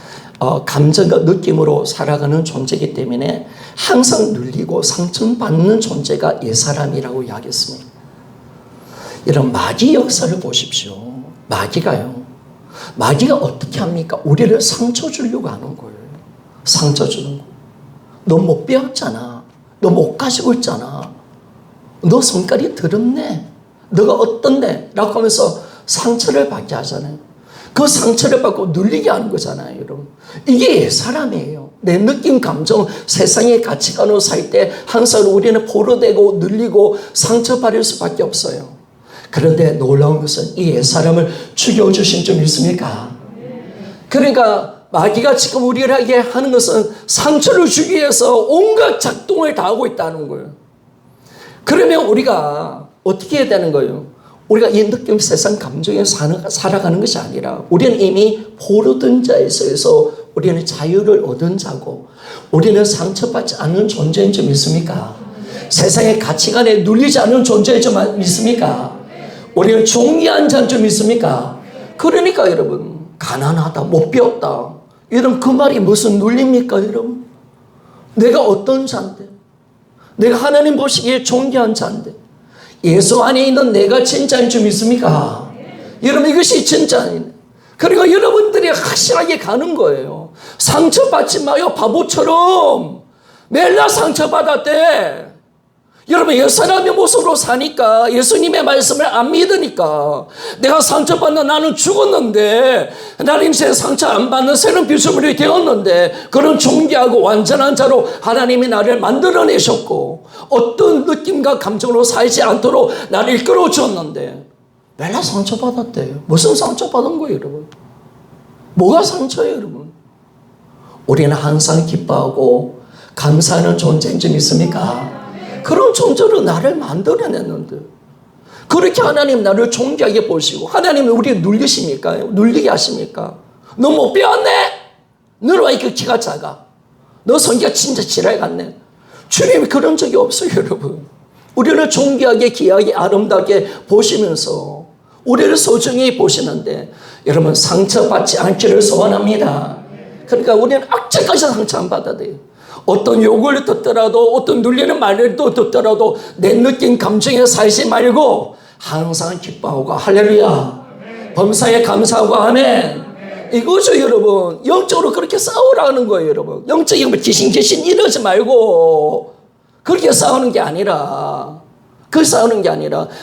감정과 느낌으로 살아가는 존재이기 때문에 항상 눌리고 상처받는 존재가 옛사람이라고 이야기했습니다. 이런 마귀 역사를 보십시오. 마귀가 어떻게 합니까? 우리를 상처 주려고 하는 거예요. 상처 주는 거. 너 못 배웠잖아. 너 못 가지고 있잖아. 너 성깔이 더럽네. 너가 어떤데? 라고 하면서 상처를 받게 하잖아요. 그 상처를 받고 눌리게 하는 거잖아요, 여러분. 이게 사람이에요. 내 느낌, 감정, 세상의 가치관으로 살 때 항상 우리는 포로되고 눌리고 상처받을 수밖에 없어요. 그런데 놀라운 것은 이 옛사람을 죽여주신 줄 믿습니까? 그러니까 마귀가 지금 우리에게 하는 것은 상처를 주기 위해서 온갖 작동을 다 하고 있다는 거예요. 그러면 우리가 어떻게 해야 되는 거예요? 우리가 이 느낌, 세상 감정에 살아가는 것이 아니라 우리는 이미 포로된 자에서 우리는 자유를 얻은 자고 우리는 상처받지 않는 존재인 줄 믿습니까? 세상의 가치관에 눌리지 않는 존재인 줄 믿습니까? 우리는 존귀한 자인 줄 믿습니까? 그러니까 여러분, 가난하다, 못 배웠다, 이런 그 말이 무슨 눌립니까, 여러분? 내가 어떤 자인데? 내가 하나님 보시기에 존귀한 자인데 예수 안에 있는 내가 진짜인 줄 믿습니까? 여러분, 이것이 진짜인. 그리고 여러분들이 확실하게 가는 거예요. 상처받지 마요. 바보처럼 맨날 상처받았대. 여러분, 옛사람의 모습으로 사니까 예수님의 말씀을 안 믿으니까 내가 상처받는 나는 죽었는데 나는 이제 상처 안 받는 새로운 피조물이 되었는데 그런 존귀하고 완전한 자로 하나님이 나를 만들어내셨고 어떤 느낌과 감정으로 살지 않도록 나를 이끌어 주었는데 맨날 상처받았대요. 무슨 상처받은 거예요, 여러분? 뭐가 상처예요, 여러분? 우리는 항상 기뻐하고 감사하는 존재인 줄 믿습니까? 그런 존재로 나를 만들어냈는데 그렇게 하나님 나를 존귀하게 보시고 하나님은 우리를 눌리십니까? 눌리게 하십니까? 너 못 배웠네? 너는 왜 이렇게 키가 작아? 너 성격 진짜 지랄 같네? 주님이 그런 적이 없어요, 여러분. 우리를 존귀하게, 귀하게, 아름답게 보시면서 우리를 소중히 보시는데 여러분 상처받지 않기를 소원합니다. 그러니까 우리는 악착같이 상처 안 받아야 돼요. 어떤 욕을 듣더라도 어떤 눌리는 말을 듣더라도 내 느낀 감정에 살지 말고 항상 기뻐하고 할렐루야. 범사에 감사하고 아멘. 이거죠, 여러분. 영적으로 그렇게 싸우라는 거예요, 여러분. 영적인 귀신 이러지 말고 그렇게 싸우는 게 아니라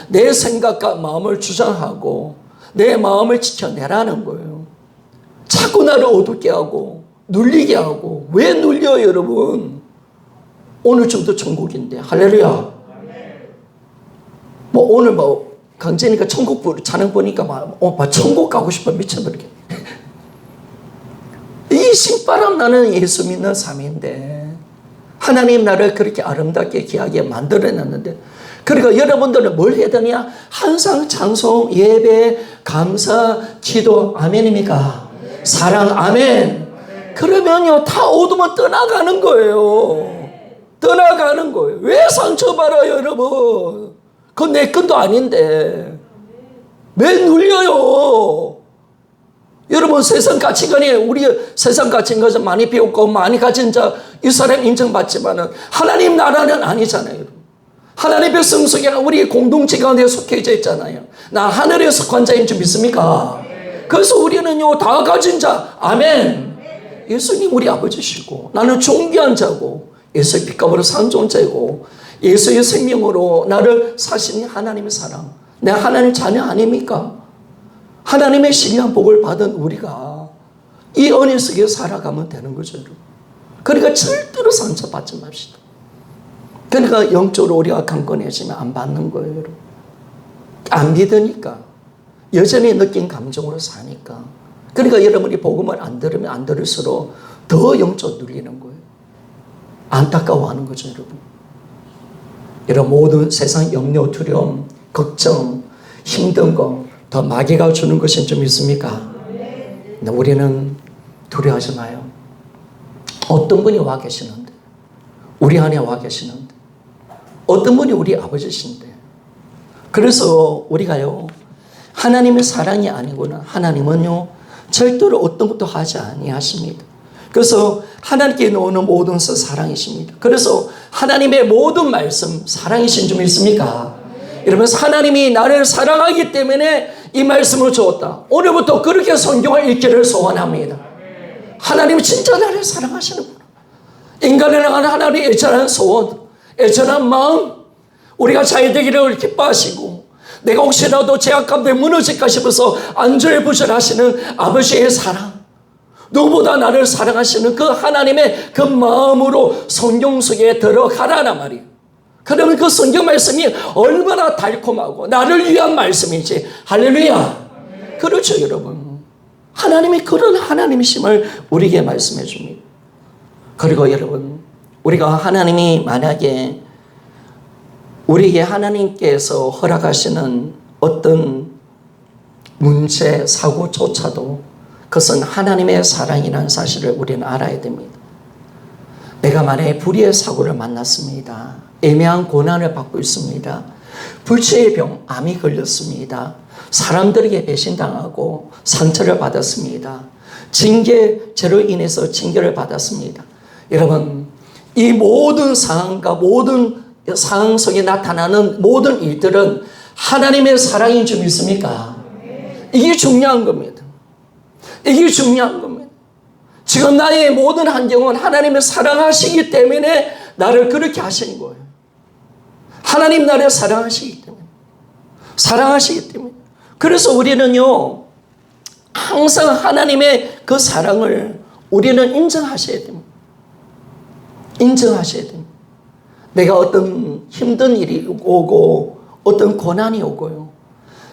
내 생각과 마음을 주장하고 내 마음을 지켜내라는 거예요. 자꾸 나를 어둡게 하고 눌리게 하고. 왜 눌려요, 여러분? 오늘 저도 천국인데 할렐루야. 뭐 오늘 뭐 강제니까 천국 찬양 보니까 막 천국 가고 싶어 미쳐버리게. 이 신바람 나는 예수 믿는 삶인데 하나님 나를 그렇게 아름답게 귀하게 만들어놨는데, 그러니까 여러분들은 뭘 해야 되냐? 항상 찬송, 예배, 감사, 기도, 아멘입니까? 사랑, 아멘. 그러면요 다 어두면 떠나가는 거예요. 떠나가는 거예요. 왜 상처받아요, 여러분? 그건 내 것도 아닌데 왜 눌려요? 여러분, 세상 가치관이, 우리 세상 가치관 많이 배웠고 많이 가진 자 이 사람 인정받지만은 하나님 나라는 아니잖아요. 하나님의 성속에 우리 공동체 가운데 속해져 있잖아요. 나 하늘에 속한 자인 줄 믿습니까? 그래서 우리는요 다 가진 자, 아멘. 예수님 우리 아버지시고 나는 존귀한 자고 예수의 피값으로 산 존재고 예수의 생명으로 나를 사신 하나님의 사랑, 내가 하나님의 자녀 아닙니까? 하나님의 신령한 복을 받은 우리가 이 은혜 속에 살아가면 되는 거죠. 그러니까 절대로 상처받지 맙시다. 그러니까 영적으로 우리가 강건해지면 안 받는 거예요, 여러분. 안 믿으니까. 여전히 느낀 감정으로 사니까. 그러니까 여러분이 복음을 안 들으면 안 들을수록 더 영적으로 눌리는 거예요. 안타까워하는 거죠, 여러분. 이런 모든 세상 염려, 두려움, 걱정, 힘든 거 더 마귀가 주는 것인 줄 믿습니까? 근데 우리는 두려워하지 마요. 어떤 분이 와 계시는데, 우리 안에 와 계시는데, 어떤 분이 우리 아버지신데. 그래서 우리가요 하나님의 사랑이 아니구나. 하나님은요 절대로 어떤 것도 하지 아니하십니다. 그래서 하나님께 놓는 모든 것은 사랑이십니다. 그래서 하나님의 모든 말씀 사랑이신 줄 믿습니까? 이러면서 하나님이 나를 사랑하기 때문에 이 말씀을 주었다. 오늘부터 그렇게 성경을 읽기를 소원합니다. 하나님이 진짜 나를 사랑하시는구나. 인간을 향한 하나님의 애절한 소원, 애절한 마음, 우리가 잘 되기를 기뻐하시고 내가 혹시라도 죄악 가운데 무너질까 싶어서 안절부절하시는 아버지의 사랑, 누구보다 나를 사랑하시는 그 하나님의 그 마음으로 성경 속에 들어가라는 말이에요. 그러면 그 성경 말씀이 얼마나 달콤하고 나를 위한 말씀인지. 할렐루야. 그렇죠, 여러분. 하나님이 그런 하나님이심을 우리에게 말씀해 줍니다. 그리고 여러분, 우리가 하나님이 만약에 우리에게 하나님께서 허락하시는 어떤 문제, 사고조차도 그것은 하나님의 사랑이라는 사실을 우리는 알아야 됩니다. 내가 만약에 불의의 사고를 만났습니다. 애매한 고난을 받고 있습니다. 불치의 병, 암이 걸렸습니다. 사람들에게 배신당하고 상처를 받았습니다. 징계죄로 인해서 징계를 받았습니다. 여러분, 이 모든 상황과 모든 상황 속에 나타나는 모든 일들은 하나님의 사랑인 줄 믿습니까? 이게 중요한 겁니다. 이게 중요한 겁니다. 지금 나의 모든 환경은 하나님의 사랑하시기 때문에 나를 그렇게 하신 거예요. 하나님 나를 사랑하시기 때문에. 사랑하시기 때문에. 그래서 우리는요, 항상 하나님의 그 사랑을 우리는 인정하셔야 됩니다. 인정하셔야 됩니다. 내가 어떤 힘든 일이 오고 어떤 고난이 오고요.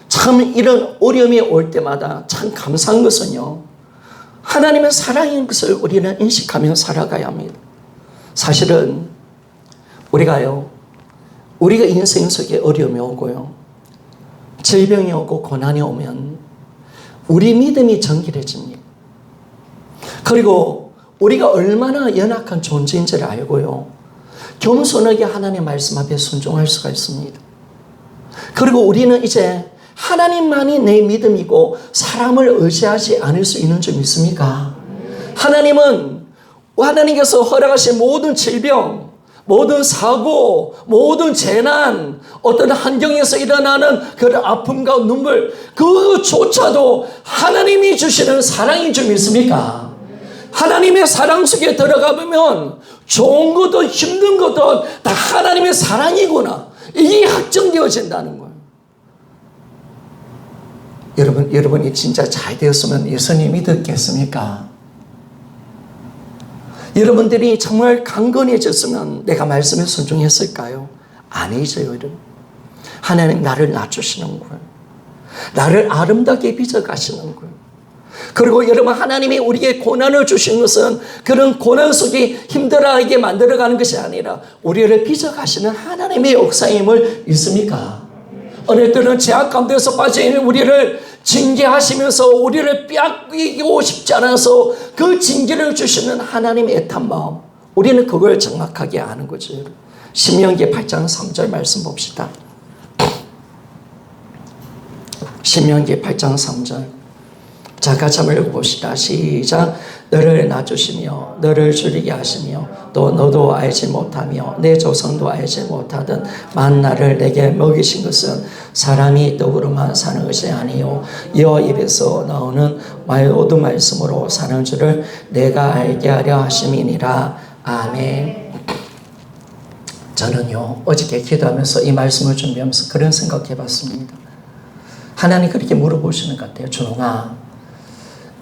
참 이런 어려움이 올 때마다 참 감사한 것은요, 하나님의 사랑인 것을 우리는 인식하며 살아가야 합니다. 사실은 우리가 인생 속에 어려움이 오고요, 질병이 오고 고난이 오면 우리 믿음이 정결해집니다. 그리고 우리가 얼마나 연약한 존재인지를 알고요, 겸손하게 하나님의 말씀 앞에 순종할 수가 있습니다. 그리고 우리는 이제 하나님만이 내 믿음이고 사람을 의지하지 않을 수 있는 점 있습니까? 하나님께서 허락하신 모든 질병, 모든 사고, 모든 재난, 어떤 환경에서 일어나는 그런 아픔과 눈물, 그것조차도 하나님이 주시는 사랑이 좀 있습니까? 하나님의 사랑 속에 들어가 보면 좋은 것도 힘든 것도 다 하나님의 사랑이구나. 이게 확정되어진다는 거예요. 여러분이 진짜 잘 되었으면 예수님 믿었겠습니까? 여러분들이 정말 강건해졌으면 내가 말씀에 순종했을까요? 아니죠, 여러분. 하나님 나를 낮추시는 거예요. 나를 아름답게 빚어가시는 거예요. 그리고 여러분, 하나님이 우리에게 고난을 주신 것은 그런 고난 속에 힘들어하게 만들어가는 것이 아니라 우리를 빚어가시는 하나님의 역사임을 믿습니까? 어느 때는 죄악 가운데서 빠져있는 우리를 징계하시면서 우리를 빼앗기고 싶지 않아서 그 징계를 주시는 하나님의 애탄 마음, 우리는 그걸 정확하게 아는 거죠. 신명기 8장 3절 말씀 봅시다. 신명기 8장 3절. 자, 같이 한번 읽어봅시다. 시작. 너를 낮추시며 너를 줄이게 하시며 또 너도 알지 못하며 내 조상도 알지 못하던 만나를 내게 먹이신 것은 사람이 떡으로만 사는 것이 아니요 여호와 입에서 나오는 모든 말씀으로 사는 줄을 내가 알게 하려 하심이니라. 아멘. 저는요, 어저께 기도하면서 이 말씀을 준비하면서 그런 생각해 봤습니다. 하나님 그렇게 물어보시는 것 같아요. 준홍아,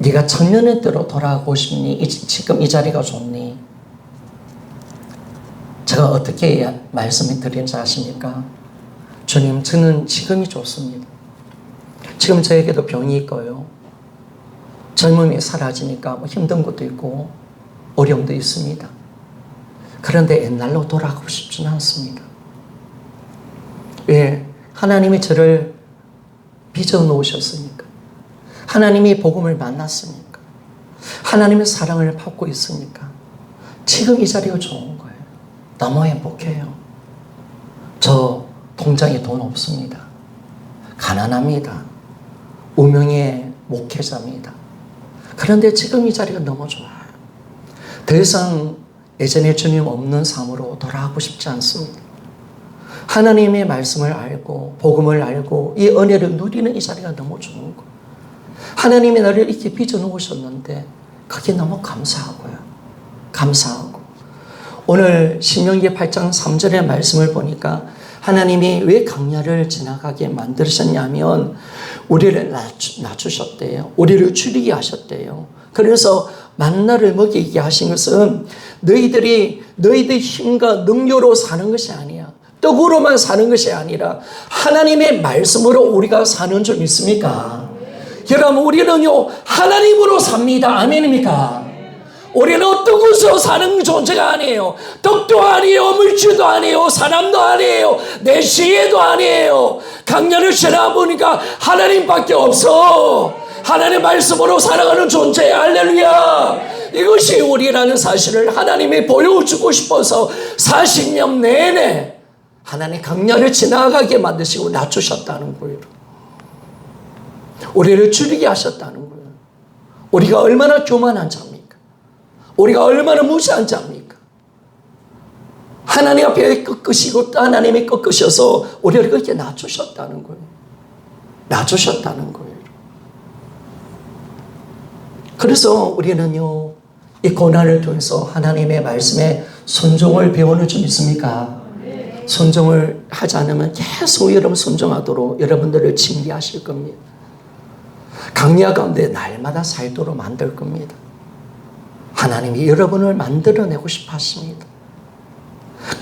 네가 청년의 때로 돌아가고 싶니? 지금 이 자리가 좋니? 제가 어떻게 말씀을 드리는지 아십니까? 주님, 저는 지금이 좋습니다. 지금 저에게도 병이 있고요. 젊음이 사라지니까 뭐 힘든 것도 있고 어려움도 있습니다. 그런데 옛날로 돌아가고 싶지는 않습니다. 왜? 하나님이 저를 빚어 놓으셨으니까. 하나님이 복음을 만났으니까. 하나님의 사랑을 받고 있으니까. 지금 이 자리가 좋은 거예요. 너무 행복해요. 저 통장에 돈 없습니다. 가난합니다. 무명의 목회자입니다. 그런데 지금 이 자리가 너무 좋아요. 더 이상 예전에 주님 없는 삶으로 돌아가고 싶지 않습니다. 하나님의 말씀을 알고 복음을 알고 이 은혜를 누리는 이 자리가 너무 좋은 거예요. 하나님이 나를 이렇게 빚어놓으셨는데 그게 너무 감사하고요. 감사하고. 오늘 신명기 8장 3절의 말씀을 보니까 하나님이 왜 강야를 지나가게 만드셨냐면 우리를 낮추셨대요. 우리를 줄이게 하셨대요. 그래서 만나를 먹이게 하신 것은 너희들의 힘과 능력으로 사는 것이 아니야. 떡으로만 사는 것이 아니라 하나님의 말씀으로 우리가 사는 줄 믿습니까? 여러분, 우리는요 하나님으로 삽니다. 아멘입니까? 우리는 어떤 곳으로 사는 존재가 아니에요. 떡도 아니에요, 물질도 아니에요, 사람도 아니에요, 내 시혜도 아니에요. 강야를 지나보니까 하나님밖에 없어. 하나님의 말씀으로 살아가는 존재. 할렐루야. 이것이 우리라는 사실을 하나님이 보여주고 싶어서 40년 내내 하나님 강야를 지나가게 만드시고 낮추셨다는 거예요. 우리를 줄이게 하셨다는 거예요. 우리가 얼마나 교만한 자입니까? 우리가 얼마나 무시한 자입니까? 하나님 앞에 꺾으시고 또 하나님이 꺾으셔서 우리를 그렇게 낮추셨다는 거예요. 낮추셨다는 거예요. 그래서 우리는요, 이 고난을 통해서 하나님의 말씀에 순종을 배우는 줄 믿습니까? 순종을 하지 않으면 계속 여러분 순종하도록 여러분들을 징계하실 겁니다. 강야 가운데 날마다 살도록 만들 겁니다. 하나님이 여러분을 만들어내고 싶어 하십니다.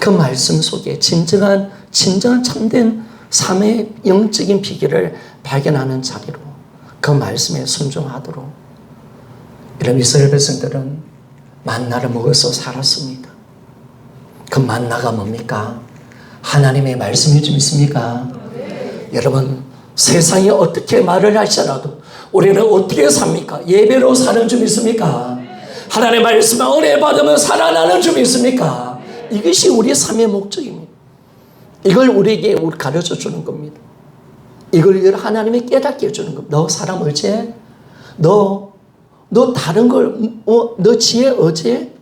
그 말씀 속에 진정한 참된 삶의 영적인 비결을 발견하는 자리로 그 말씀에 순종하도록. 이런 이스라엘 백성들은 만나를 먹어서 살았습니다. 그 만나가 뭡니까? 하나님의 말씀이 좀 있습니까? 여러분, 세상이 어떻게 말을 할지라도 우리는 어떻게 삽니까? 예배로 사는 줄 믿습니까? 하나님의 말씀을 은혜 받으면 살아나는 줄 믿습니까? 이것이 우리의 삶의 목적입니다. 이걸 우리에게 가르쳐 주는 겁니다. 이걸 하나님이 깨닫게 해주는 겁니다. 너 사람 의지해? 너 다른 걸, 너 지혜 의지해?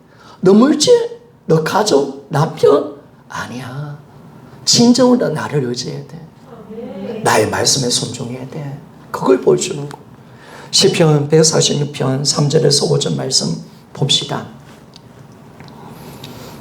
너 물질? 너 가족? 남편? 아니야. 진정으로 나를 의지해야 돼. 나의 말씀에 순종해야 돼. 그걸 보여주는 거. 시편 146편 3절에서 5절 말씀 봅시다.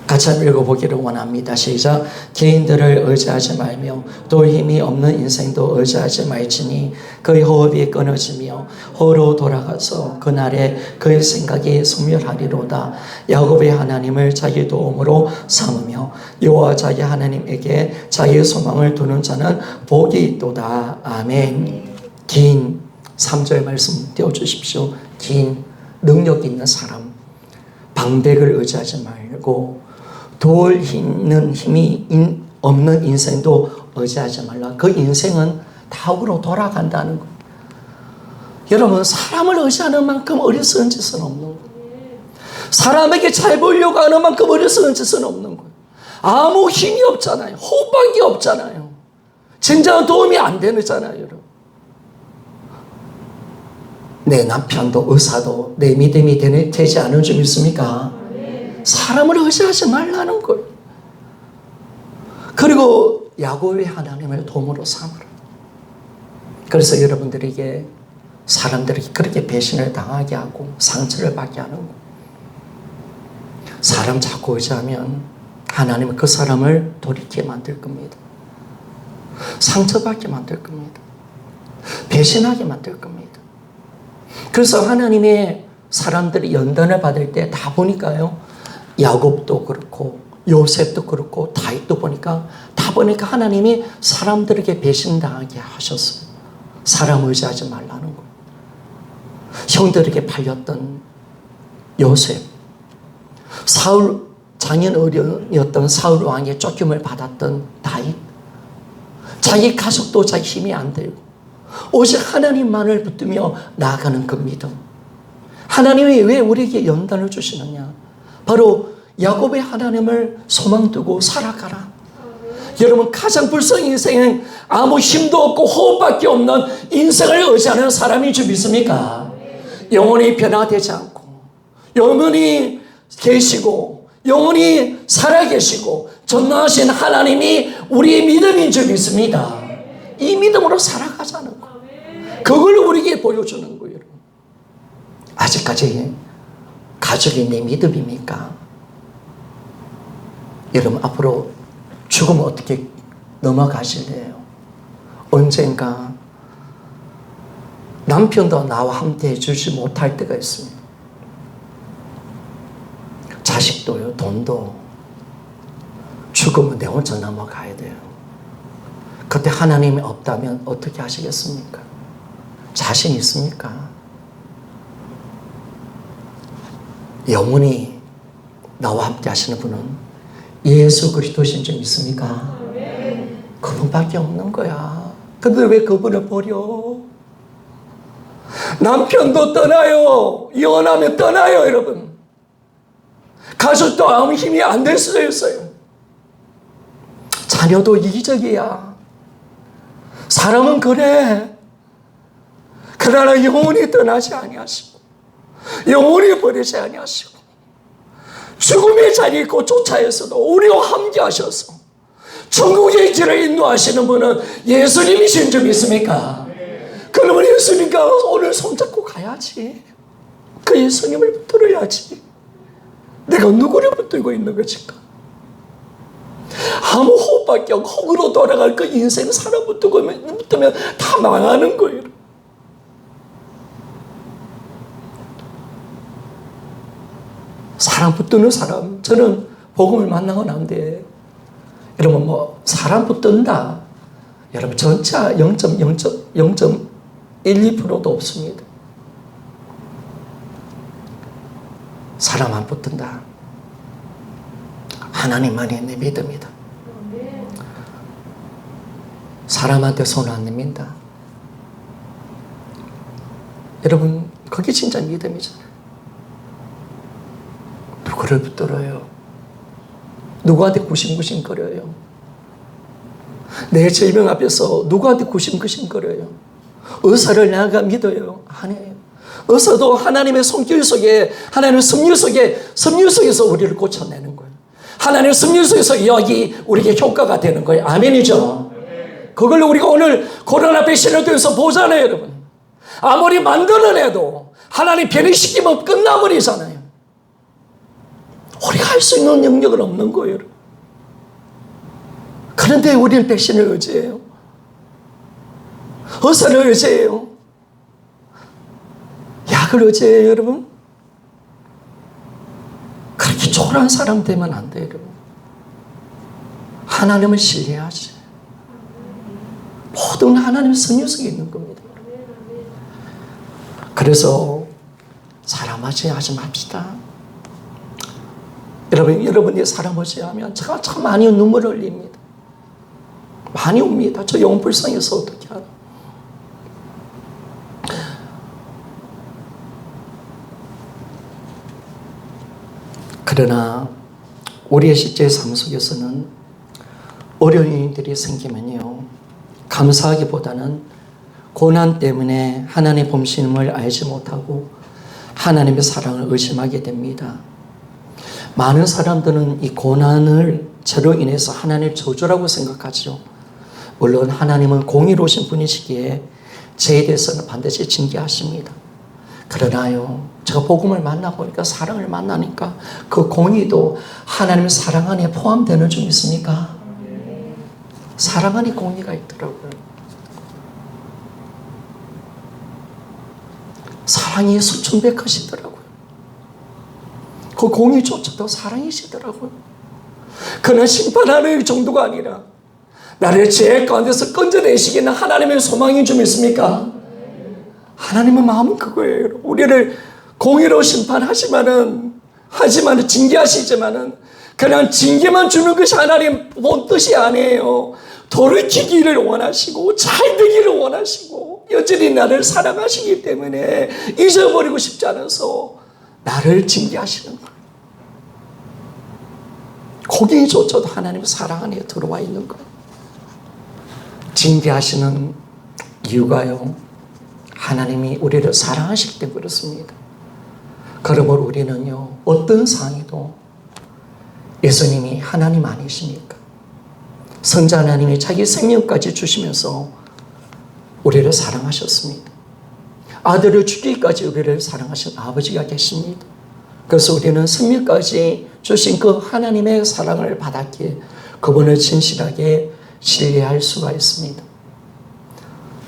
같이 한번 읽어보기를 원합니다. 시작. 개인들을 의지하지 말며 또 힘이 없는 인생도 의지하지 말지니 그의 호흡이 끊어지며 호로 돌아가서 그날에 그의 생각이 소멸하리로다. 야곱의 하나님을 자기 도움으로 삼으며 여호와 자기 하나님에게 자기의 소망을 두는 자는 복이 있도다. 아멘. 긴 3절 말씀 띄워주십시오. 긴 능력 있는 사람, 방백을 의지하지 말고 돌 있는 힘이 없는 인생도 의지하지 말라. 그 인생은 다으로 돌아간다는 거. 여러분, 사람을 의지하는 만큼 어리석은 짓은 없는 거예요. 사람에게 잘 보이려고 하는 만큼 어리석은 짓은 없는 거예요. 아무 힘이 없잖아요. 호흡밖에 없잖아요. 진정한 도움이 안 되잖아요, 여러분. 내 남편도 의사도 내 믿음이 되지 않은 줄 믿습니까? 사람을 의지하지 말라는 거예요. 그리고 야곱의 하나님을 도움으로 삼으라. 그래서 여러분들에게 사람들이 그렇게 배신을 당하게 하고 상처를 받게 하는 거. 사람 자꾸 의지하면 하나님은 그 사람을 돌이키게 만들 겁니다. 상처받게 만들 겁니다. 배신하게 만들 겁니다. 그래서 하나님의 사람들이 연단을 받을 때 다 보니까요. 야곱도 그렇고 요셉도 그렇고 다윗도 보니까 하나님이 사람들에게 배신당하게 하셨어요. 사람 의지하지 말라는 거예요. 형들에게 팔렸던 요셉, 사울 장인 어른이었던 사울 왕의 쫓김을 받았던 다윗, 자기 가족도 자기 힘이 안 되고 오직 하나님만을 붙들며 나아가는 그 믿음. 하나님이 왜 우리에게 연단을 주시느냐? 바로 야곱의 하나님을 소망 두고 살아가라. 여러분, 가장 불쌍한 인생은 아무 힘도 없고 호흡밖에 없는 인생을 의지하는 사람인 줄 믿습니까? 영원히 변화되지 않고 영원히 계시고 영원히 살아계시고 전능하신 하나님이 우리의 믿음인 줄 믿습니다. 이 믿음으로 살아가자는 거. 그걸 우리에게 보여주는 거예요. 아직까지 가족이 내 믿음입니까? 여러분, 앞으로 죽으면 어떻게 넘어가실래요? 언젠가 남편도 나와 함께 해주지 못할 때가 있습니다. 자식도요, 돈도. 죽으면 내 혼자 넘어가야 돼요. 그때 하나님이 없다면 어떻게 하시겠습니까? 자신 있습니까? 영원히 나와 함께 하시는 분은 예수 그리스도신 줄 믿습니까? 그분밖에 없는 거야. 근데 왜 그분을 버려? 남편도 떠나요. 이혼하면 떠나요, 여러분. 가족도 아무 힘이 안 될 수도 있어요. 자녀도 이기적이야. 사람은 그래. 그러나 영원히 떠나지 아니하시고 영원히 버리지 아니하시고 죽음의 자리에 곧 쫓아에서도 우리와 함께 하셔서 천국의 길을 인도하시는 분은 예수님이신 줄 믿습니까? 그러면 예수님과 오늘 손잡고 가야지. 그 예수님을 붙들어야지. 내가 누구를 붙들고 있는 것일까? 아무 호흡밖에 없고 흙으로 돌아갈 그 인생 사람 붙으면 다 망하는 거예요. 사람 붙드는 사람, 저는 복음을 만나고 난 뒤에 여러분 사람 붙든다. 여러분 전차 0.12%도 없습니다. 사람 안 붙든다. 하나님만이 내 믿음이다. 사람한테 손 안 냅니다. 여러분 그게 진짜 믿음이잖아요. 누구를 붙들어요? 누구한테 구심구심거려요? 내 질병 앞에서 누구한테 구심구심거려요? 의사를 내가 믿어요? 아니에요. 의사도 하나님의 손길 속에, 하나님의 섭리 속에서 우리를 고쳐내는 거예요. 하나님의 섭리 속에서 여기 우리에게 효과가 되는 거예요. 아멘이죠? 그걸 우리가 오늘 코로나 백신을 통해서 보잖아요, 여러분. 아무리 만들어내도 하나님 변이시키면 끝나버리잖아요. 우리가 할 수 있는 능력은 없는 거예요, 여러분. 그런데 우리는 백신을 의지해요. 의사를 의지해요. 약을 의지해요, 여러분. 그렇게 초라한 사람 되면 안 돼요, 여러분. 하나님을 신뢰하지. 모든 하나님의 선유 속에 있는 겁니다. 그래서 사람 의지하지 맙시다. 여러분이 사람 의지하면 제가 참 많이 눈물을 흘립니다. 많이 옵니다. 저 영혼 불쌍해서 어떻게 하나. 그러나 우리의 실제 삶 속에서는 어려운 일들이 생기면요, 감사하기보다는 고난 때문에 하나님의 범심을 알지 못하고 하나님의 사랑을 의심하게 됩니다. 많은 사람들은 이 고난을 저로 인해서 하나님의 저주라고 생각하죠. 물론 하나님은 공의로우신 분이시기에 죄에 대해서는 반드시 징계하십니다. 그러나요, 제가 복음을 만나보니까, 사랑을 만나니까 그 공의도 하나님의 사랑 안에 포함되는 줄 믿습니까? 사랑 안에 공의가 있더라고요. 사랑이 수천백하시더라고요. 그 공의조차도 사랑이시더라고요. 그는 심판하는 정도가 아니라 나를 죄 가운데서 건져내시기는 하나님의 소망인 줄 믿습니까? 하나님의 마음은 그거예요. 우리를 공의로 심판하지만은, 징계하시지만은, 그냥 징계만 주는 것이 하나님 본 뜻이 아니에요. 돌이키기를 원하시고, 잘 되기를 원하시고, 여전히 나를 사랑하시기 때문에 잊어버리고 싶지 않아서 나를 징계하시는 거예요. 거기조차도 하나님의 사랑 안에 들어와 있는 거예요. 징계하시는 이유가요, 하나님이 우리를 사랑하실 때 그렇습니다. 그러므로 우리는요, 어떤 상황에도 예수님이 하나님 아니십니까? 성자 하나님이 자기 생명까지 주시면서 우리를 사랑하셨습니다. 아들을 주기까지 우리를 사랑하신 아버지가 계십니다. 그래서 우리는 생명까지 주신 그 하나님의 사랑을 받았기에 그분을 진실하게 신뢰할 수가 있습니다.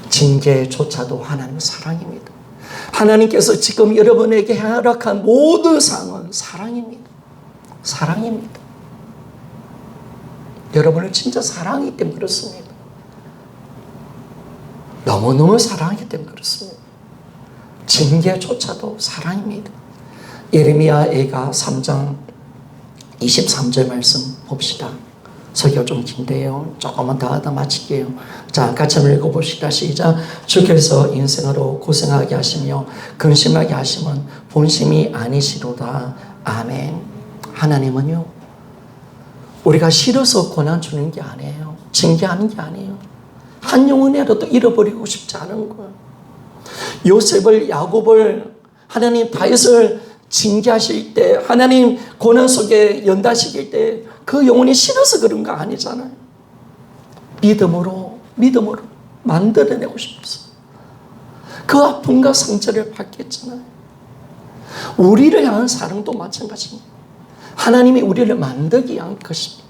징계조차도 하나님의 사랑입니다. 하나님께서 지금 여러분에게 허락한 모든 상황은 사랑입니다. 사랑입니다. 여러분을 진짜 사랑하기 때문에 그렇습니다. 너무너무 사랑하기 때문에 그렇습니다. 징계조차도 사랑입니다. 예레미야가 3장 23절 말씀 봅시다. 설교가 좀 긴데요, 조금만 더 하다 마칠게요. 자, 같이 한번 읽어봅시다. 시작. 주께서 인생으로 고생하게 하시며 근심하게 하시면 본심이 아니시로다. 아멘. 하나님은요, 우리가 싫어서 고난 주는 게 아니에요. 징계하는 게 아니에요. 한 영혼이라도 잃어버리고 싶지 않은 거예요. 요셉을, 야곱을, 하나님 다윗을 징계하실 때, 하나님 고난 속에 연다시킬 때 그 영혼이 싫어서 그런 거 아니잖아요. 믿음으로 만들어내고 싶어서 그 아픔과 상처를 받겠잖아요. 우리를 향한 사랑도 마찬가지입니다. 하나님이 우리를 만들기 위한 것입니다.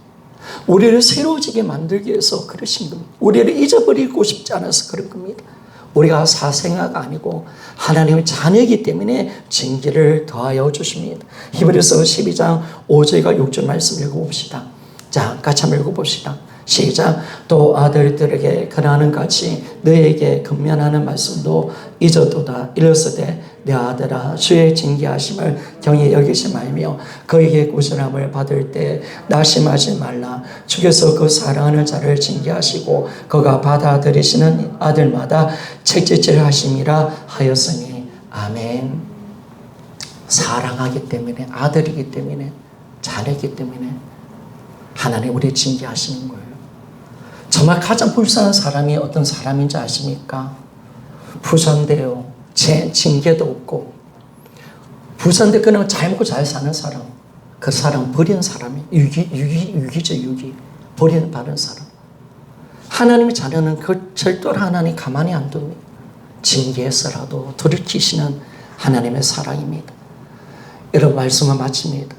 우리를 새로워지게 만들기 위해서 그러신 겁니다. 우리를 잊어버리고 싶지 않아서 그런 겁니다. 우리가 사생아가 아니고 하나님의 자녀이기 때문에 징계를 더하여 주십니다. 히브리서 12장 5절과 6절 말씀 읽어봅시다. 자, 같이 한번 읽어봅시다. 시작. 또 아들들에게 권하는 같이 너에게 근면하는 말씀도 잊어도다. 이르시되 내 아들아, 주의 징계하심을 경히 여기지 말며 그에게 꾸준함을 받을 때 낙심하지 말라. 주께서 그 사랑하는 자를 징계하시고 그가 받아들이시는 아들마다 책짓질 하심이라 하였으니. 아멘. 사랑하기 때문에, 아들이기 때문에, 자녀이기 때문에 하나님 우리 징계하시는 거예요. 정말 가장 불쌍한 사람이 어떤 사람인지 아십니까? 부자인데요. 징계도 없고, 부자인데 그냥 잘 먹고 잘 사는 사람. 그 사람 버린 사람이 유기죠, 유기. 버린 사람. 하나님의 자녀는 그 절대로 하나님 가만히 안 둡니다. 징계해서라도 돌이키시는 하나님의 사랑입니다. 여러분 말씀을 마칩니다.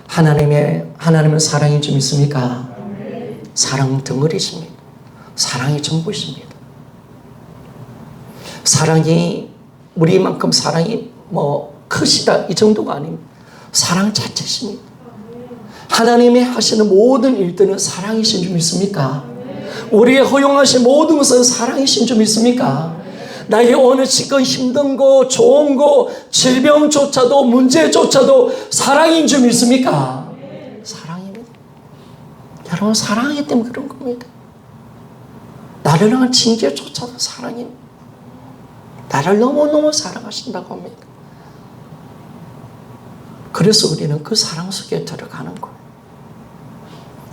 하나님은 사랑이 좀 있습니까? 사랑 덩어리십니다. 사랑이 전부십니다. 사랑이 우리만큼 사랑이 크시다 이 정도가 아닙니다. 사랑 자체십니다. 하나님이 하시는 모든 일들은 사랑이신 줄 믿습니까? 우리의 허용하신 모든 것은 사랑이신 줄 믿습니까? 나에게 오늘 지금 힘든 거, 좋은 거, 질병조차도, 문제조차도 사랑인 줄 믿습니까? 사랑입니다. 여러분, 사랑이기 때문에 그런 겁니다. 나를 향한 징계조차도 사랑입니다. 나를 너무너무 사랑하신다고 합니다. 그래서 우리는 그 사랑 속에 들어가는 거예요.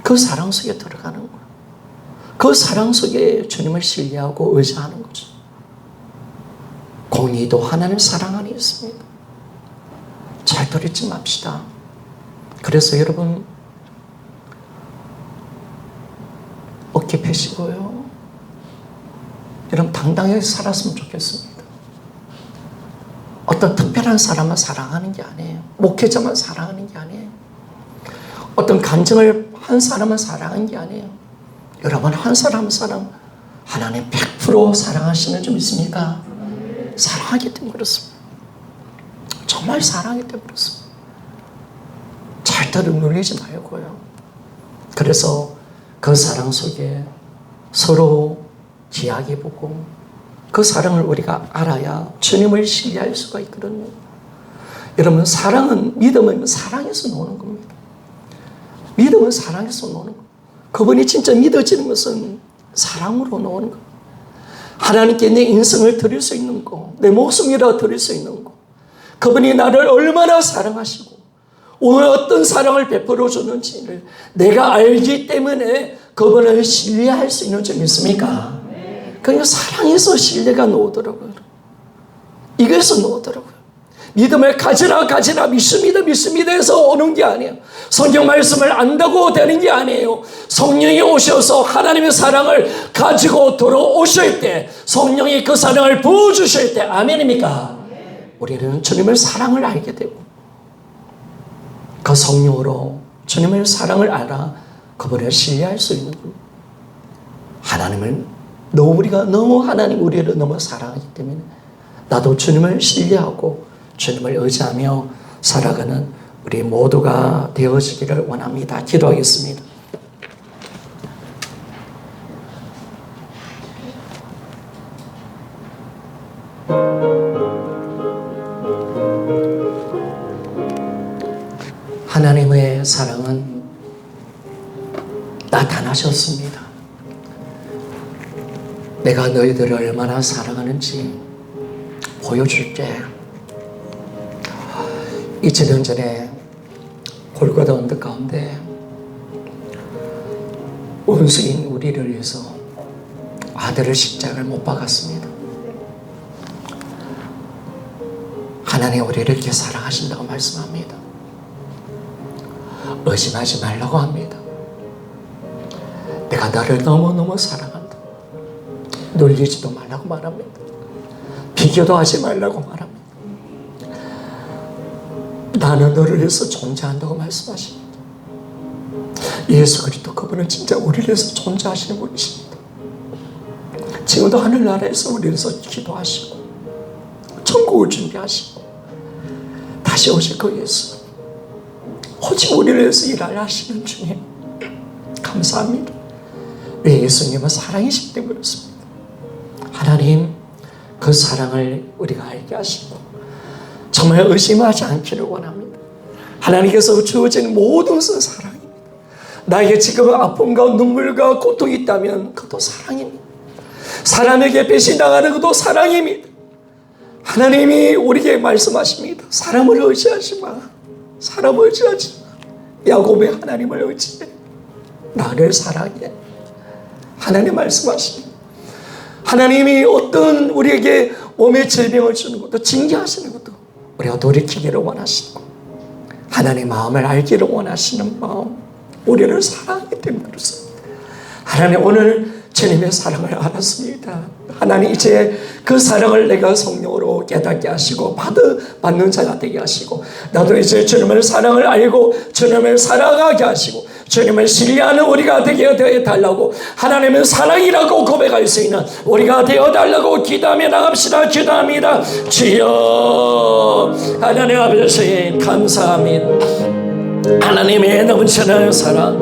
그 사랑 속에 들어가는 거예요. 그 사랑 속에 주님을 신뢰하고 의지하는 거죠. 공의도 하나님 사랑 안에 있습니다. 잘 들었지 맙시다. 그래서 여러분 어깨 펴시고요. 여러분 당당하게 살았으면 좋겠습니다. 어떤 특별한 사람만 사랑하는 게 아니에요. 목회자만 사랑하는 게 아니에요. 어떤 감정을 한 사람만 사랑하는 게 아니에요. 여러분 한 사람 하나님 100% 사랑하시는 줄 믿습니까? 사랑하기 때문에 그렇습니다. 정말 사랑하기 때문에 그렇습니다. 절대로 눌리지 말고요. 그래서 그 사랑 속에 서로 이야기해보고 그 사랑을 우리가 알아야 주님을 신뢰할 수가 있거든요. 여러분 믿음은 사랑에서 노는 겁니다. 믿음은 사랑에서 노는 겁니다. 그분이 진짜 믿어지는 것은 사랑으로 노는 겁니다. 하나님께 내 인생을 드릴 수 있는 거, 내 목숨이라 드릴 수 있는 거, 그분이 나를 얼마나 사랑하시고 오늘 어떤 사랑을 베풀어 주는지를 내가 알기 때문에 그분을 신뢰할 수 있는 줄 믿습니까? 그러니까 사랑에서 신뢰가 나오더라고요. 이것에서 나오더라고요. 믿음을 가지라 믿습니다 해서 오는 게 아니에요. 성경 말씀을 안다고 되는 게 아니에요. 성령이 오셔서 하나님의 사랑을 가지고 돌아오실 때, 성령이 그 사랑을 부어주실 때, 아멘입니까? 우리는 주님의 사랑을 알게 되고 그 성령으로 주님의 사랑을 알아 그분을 신뢰할 수 있는 겁니다. 우리가 너무 하나님 우리를 너무 사랑하기 때문에 나도 주님을 신뢰하고 주님을 의지하며 살아가는 우리 모두가 되어지기를 원합니다. 기도하겠습니다. 하나님의 사랑은 나타나셨습니다. 내가 너희들을 얼마나 사랑하는지 보여줄게. 2000년 전에 골고다 언덕 가운데 원수인 우리를 위해서 아들을 십자가를 못 박았습니다. 하나님 우리를 이렇게 사랑하신다고 말씀합니다. 의심하지 말라고 합니다. 내가 너를 너무너무 사랑한다. 놀리지도 말라고 말합니다. 비교도 하지 말라고 말합니다. 나는 너를 위해서 존재한다고 말씀하십니다. 예수 그리스도 그분은 진짜 우리를 위해서 존재하시는 분이십니다. 지금도 하늘나라에서 우리를 위해서 기도하시고 천국을 준비하시고 다시 오실 그 예수, 오직 우리를 위해서 일을 하시는 주님 감사합니다. 왜 예수님은 사랑이시기 때문에 그렇습니다. 하나님 그 사랑을 우리가 알게 하시고 정말 의심하지 않기를 원합니다. 하나님께서 주어진 모든 것은 사랑입니다. 나에게 지금 아픔과 눈물과 고통이 있다면 그것도 사랑입니다. 사람에게 배신당하는 것도 사랑입니다. 하나님이 우리에게 말씀하십니다. 사람을 의지하지 마. 사람을 의지하지 마. 야곱의 하나님을 의지해. 나를 사랑해. 하나님 말씀하십니다. 하나님이 어떤 우리에게 몸의 질병을 주는 것도 징계하시는 것도 우리가 돌이키기를 원하시고 하나님의 마음을 알기를 원하시는 마음, 우리를 사랑하기 때문에 그렇습니다. 하나님 오늘 주님의 사랑을 알았습니다. 하나님 이제 그 사랑을 내가 성령으로 깨닫게 하시고 받는 자가 되게 하시고 나도 이제 주님의 사랑을 알고 주님을 사랑하게 하시고 주님을 신뢰하는 우리가 되게 되어달라고 하나님은 사랑이라고 고백할 수 있는 우리가 되어달라고 기도하며 나갑시다. 기도합니다. 주여 하나님 아버지 감사합니다. 하나님의 넘치는 사랑,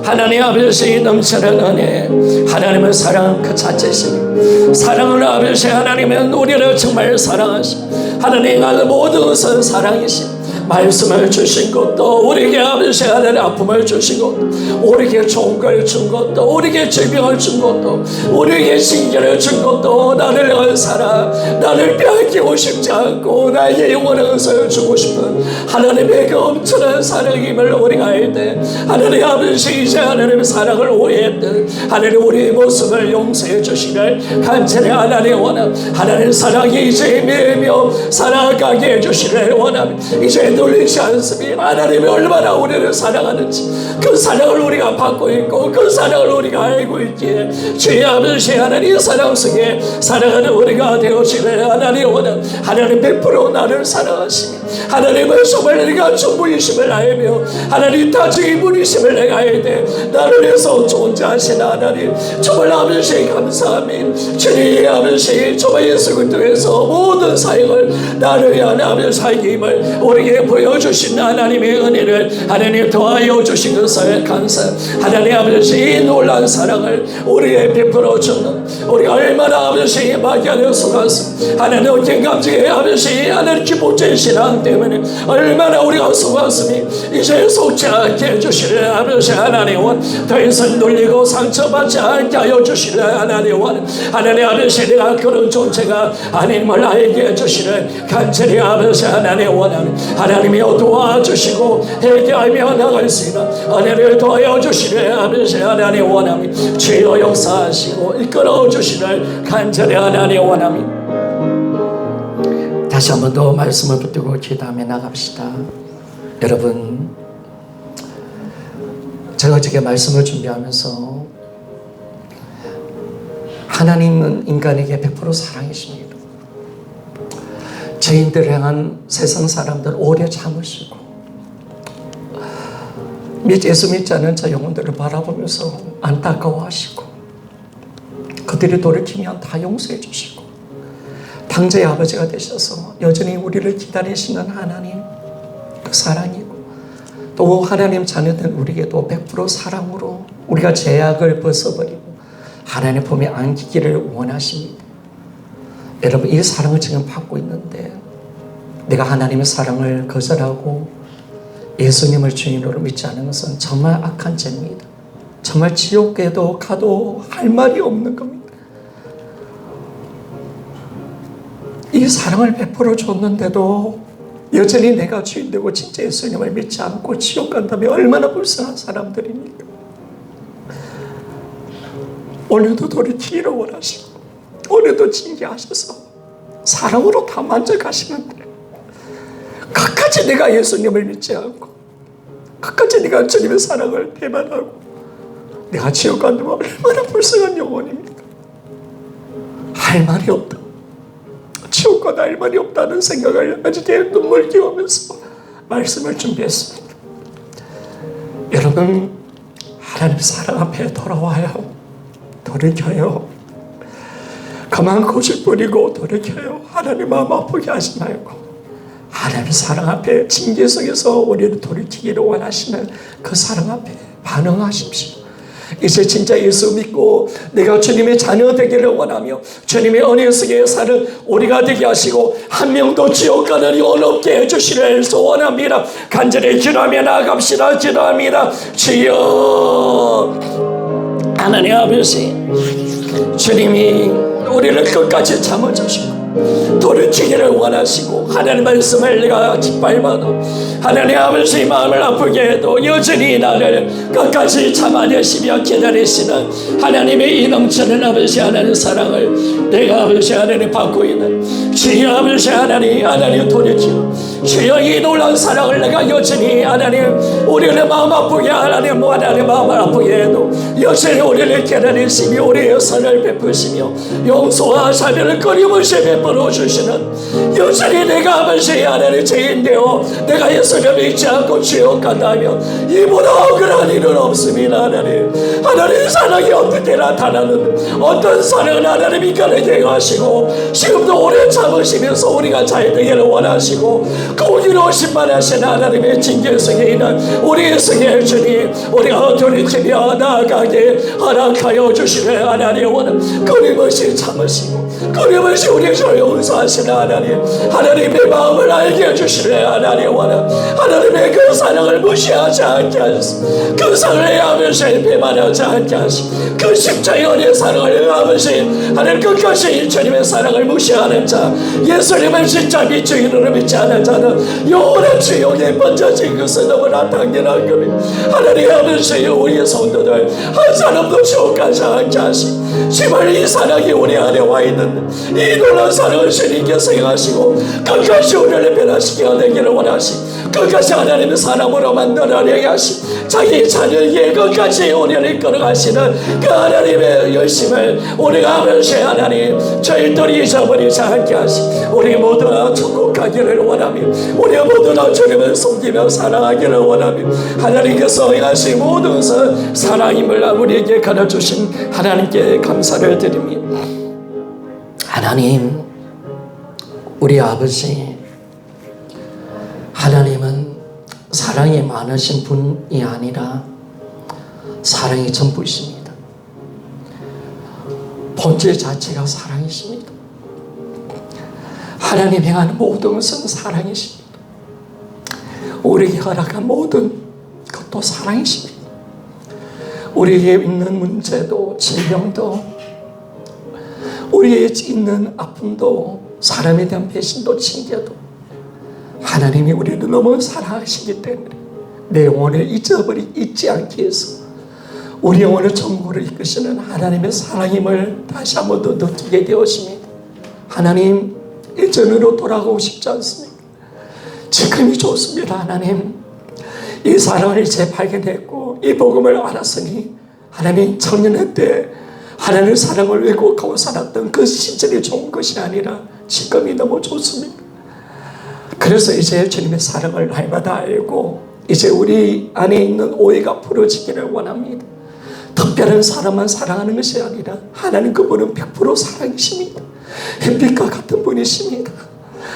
하나님 아버지 넘치는 은혜, 하나님은 사랑 그 자체십니다. 사랑을 아버지 하나님은 우리를 정말 사랑하시고 하나님 모든 것은 사랑이십니다. 말씀을 주신 것도 우리에게 아버지 하나님의 아픔을 주신 것도 우리에게 좋은 걸 준 것도 우리에게 질병을 준 것도 우리에게 징계를 준 것도 나를 위한 사랑, 나를 빼앗기고 싶지 않고 나에게 영원한 것을 주고 싶은 하나님의 그 엄청난 사랑임을 우리가 알 때 하나님 아버지 이제 하나님의 사랑을 오해했던 하나님 우리의 모습을 용서해 주시길 간절히 하나님 원함. 하나님 사랑이 이제 매며 살아가게 해주시길 원합니다. 이제 놀리지 않습니다. 하나님이 얼마나 우리를 사랑하는지 그 사랑을 우리가 받고 있고 그 사랑을 우리가 알고 있기에 주의 아버지 하나님 사랑 속에 살아가는 우리가 되어지는 하나님 원함. 하나님 100% 나를 사랑하시며 하나님은 정말 내가 전부이심을 알며 하나님 다주의 분이심을 내가 알되 나를 위해서 존재하신 하나님 정말 아버지 감사합니다. 주님 아버지 정말 예수 그리스도에서 모든 사역을 나를 위한 아버지 사역임을 우리에게 보여주신 하나님의 은혜를 하나님 도와여 주신 것을 감사. 하나님 아버지 이 놀라운 사랑을 우리에게 베풀어 주는 우리가 얼마나 아버지 막연히 속았습니다. 하나님 어떤 감정에 아버지 하나님 기복된 신앙 때문에 얼마나 우리가 속았습니다. 이제 속지 않게 해주시는 아버지 하나님 원 더 이상 놀리고 상처받지 않게 하여 주시는 하나님 원 하나님 아버지 내가 그런 존재가 아님을 알게 해주시는 간절히 아버지 하나님 원합니다. 하나님이 도와주시고 회개하며 나갈 수 있는 은혜를 도와여 주시는 아버지 하나님 원합니다. 주여 역사하시고 이끌어 주시는 간절히 하나님 원합니다. 다시 한 번 더 말씀을 붙들고 기도하며 나갑시다. 여러분 제가 어저께 말씀을 준비하면서 하나님은 인간에게 100% 사랑이십니다. 죄인들을 향한 세상 사람들 오래 참으시고 예수 믿지 않은 자 영혼들을 바라보면서 안타까워하시고 그들이 돌이키면 다 용서해 주시고 당자의 아버지가 되셔서 여전히 우리를 기다리시는 하나님 그 사랑이고 또 하나님 자녀된 우리에게도 100% 사랑으로 우리가 죄악을 벗어버리고 하나님 품에 안기기를 원하십니다. 여러분 이 사랑을 지금 받고 있는데 내가 하나님의 사랑을 거절하고 예수님을 주인으로 믿지 않은 것은 정말 악한 죄입니다. 정말 지옥에도 가도 할 말이 없는 겁니다. 이 사랑을 베풀어 줬는데도 여전히 내가 주인되고 진짜 예수님을 믿지 않고 지옥 간다면 얼마나 불쌍한 사람들입니까? 오늘도 돌이키기를 원하시고 오늘도 징계하셔서 사랑으로 다 만져가시는데 끝까지 내가 예수님을 믿지 않고 끝까지 내가 주님의 사랑을 배반하고 내가 지옥 간다면 얼마나 불쌍한 영혼입니까? 할 말이 없다. 지옥 가다 할 말이 없다는 생각을 어저께 눈물 끼우면서 말씀을 준비했습니다. 여러분 하나님 사랑 앞에 돌아와요. 돌이켜요. 그만 고집 부리고 돌이켜요. 하나님 마음 아프게 하지 말고 하나님 사랑 앞에 징계 속에서 우리를 돌이키기를 원하시는 그 사랑 앞에 반응하십시오. 이제 진짜 예수 믿고 내가 주님의 자녀 되기를 원하며 주님의 은혜 속에 사는 우리가 되게 하시고 한 명도 지옥 가는 영 없게 해주시를 소원합니다. 간절히 기도하며 나아갑시다. 기도합니다. 주여 하나님 아버지 주님이 우리를 끝까지 참아주시고 돌이키기를 원하시고 하나님 말씀을 내가 짓밟아도 하나님 아버지 마음을 아프게 해도 여전히 나를 끝까지 참아내시며 기다리시는 하나님의 이 넘치는 아버지 하나님 사랑을 내가 아버지 하나님 받고 있는 주여 아버지 하나님 돌이키고 주여 이 놀라운 사랑을 내가 여전히 하나님 우리를 마음 아프게 하나님 마음을 아프게 해도 여전히 우리를 기다리시며 우리의 선을 베푸시며 용서와 자비를 끊임없이 베풀어 주시는 여전히 내가 아버지 하나님 죄인되어 내가 예수를 믿지 않고 지옥 간다면 이보다 억울한 일은 없습니다. 하나님 사랑이 어떻게 나타나는 어떤 사랑은 하나님 이끌어내게 하시고 지금도 오래 참으시면서 우리가 잘 되기를 원하시고 공의로우신 하신 하나님의 징계 속에 있는 우리의 성의 주님 우리가 돌이키며 나아가게 허락하여 주시는 하나님 원은 끊임없이 참으시고 끊임없이 우리의 죄를 용서하시는 하나님의 마음을 알게 해주시는 하나님 원은 하나님의 그 사랑을 무시하지 않게 하시고 그 사랑의 아버지 배반하지 않게 하시고 그 십자의 은혜의 사랑을 아버지 하나님 끝까지 주님의 사랑을 무시하는 자 예수님을 진짜 믿지 이르러 믿지 않은 자는 영원한 지옥에 번져진 것은 너무나 당연한 겁니다. 하나님 아버지 우리의 성도들 한 사람도 지옥 가지 않게 하시고 제발 이 사랑이 우리 안에 와 있는 이 놀라운 사랑을 주님께서 행하시고 끝까지 우리를 변화시켜 내기를 원하시고 끝까지 하나님의 사랑으로 만들어내게 하시고 자기 자녀에게 끝까지 우리를 끌어가시는 그 하나님의 열심을 우리가 아버지 하나님 저희들이 잊어버리지 않게 하시고 우리 모두가 천국가기를 원하며 우리 모두가 주님을 섬기며 사랑하기를 원하며 하나님께서 행하신 모든 사랑임을 우리에게 가르쳐주신 하나님께 감사를 드립니다. 하나님 우리 아버지 하나님은 사랑이 많으신 분이 아니라 사랑이 전부이십니다. 본질 자체가 사랑이십니다. 하나님 행하는 모든 것은 사랑이십니다. 우리에게 허락한 모든 것도 사랑이십니다. 우리에게 있는 문제도 질병도 우리에게 있는 아픔도 사람에 대한 배신도 징계도 하나님이 우리를 너무 사랑하시기 때문에 내 영혼을 잊지 않기 위해서 우리 영혼을 천국으로 이끄시는 하나님의 사랑임을 다시 한 번 더 느끼게 되었습니다. 하나님 예전으로 돌아가고 싶지 않습니다. 지금이 좋습니다. 하나님 이 사랑을 재발견했고 이 복음을 알았으니 하나님 청년의 때 하나님의 사랑을 왜곡하고 살았던 그 시절이 좋은 것이 아니라 지금이 너무 좋습니다. 그래서 이제 주님의 사랑을 날마다 알고 이제 우리 안에 있는 오해가 풀어지기를 원합니다. 특별한 사람만 사랑하는 것이 아니라 하나님 그분은 100% 사랑이십니다. 햇빛과 같은 분이십니다.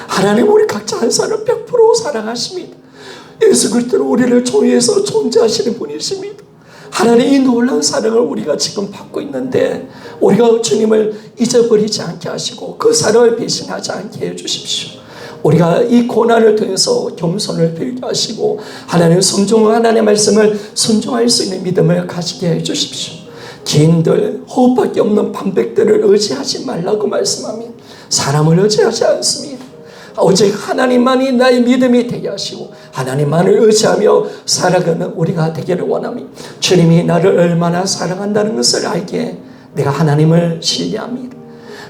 하나님 우리 각자 한 사람 100% 사랑하십니다. 예수 그리스도는 우리를 통해서 존재하시는 분이십니다. 하나님 이 놀라운 사랑을 우리가 지금 받고 있는데 우리가 주님을 잊어버리지 않게 하시고 그 사랑을 배신하지 않게 해주십시오. 우리가 이 고난을 통해서 겸손을 배우게 하시고 하나님의 순종한 하나님의 말씀을 순종할 수 있는 믿음을 가지게 해주십시오. 기인들 호흡밖에 없는 반백들을 의지하지 말라고 말씀하며 사람을 의지하지 않습니다. 오직 하나님만이 나의 믿음이 되게 하시고 하나님만을 의지하며 살아가는 우리가 되기를 원합니다. 주님이 나를 얼마나 사랑한다는 것을 알기에 내가 하나님을 신뢰합니다.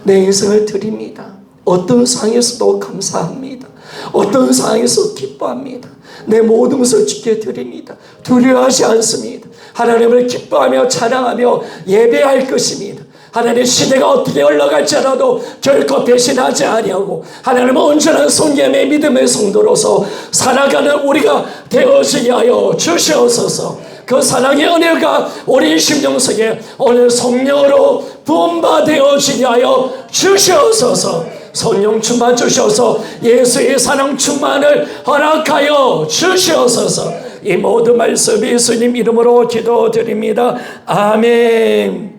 내 인생을 드립니다. 어떤 상황에서도 감사합니다. 어떤 상황에서 기뻐합니다. 내 모든 것을 주께 드립니다. 두려워하지 않습니다. 하나님을 기뻐하며 찬양하며 예배할 것입니다. 하나님 시대가 어떻게 흘러갈지라도 결코 배신하지 아니하고 하나님은 온전한 손님의 믿음의 성도로서 살아가는 우리가 되어지게 하여 주시옵소서. 그 사랑의 은혜가 우리 심령 속에 오늘 성령으로 부음받아지게 하여 주시옵소서. 성령 충만 주셔서 예수의 사랑 충만을 허락하여 주시옵소서. 이 모든 말씀 예수님 이름으로 기도드립니다. 아멘.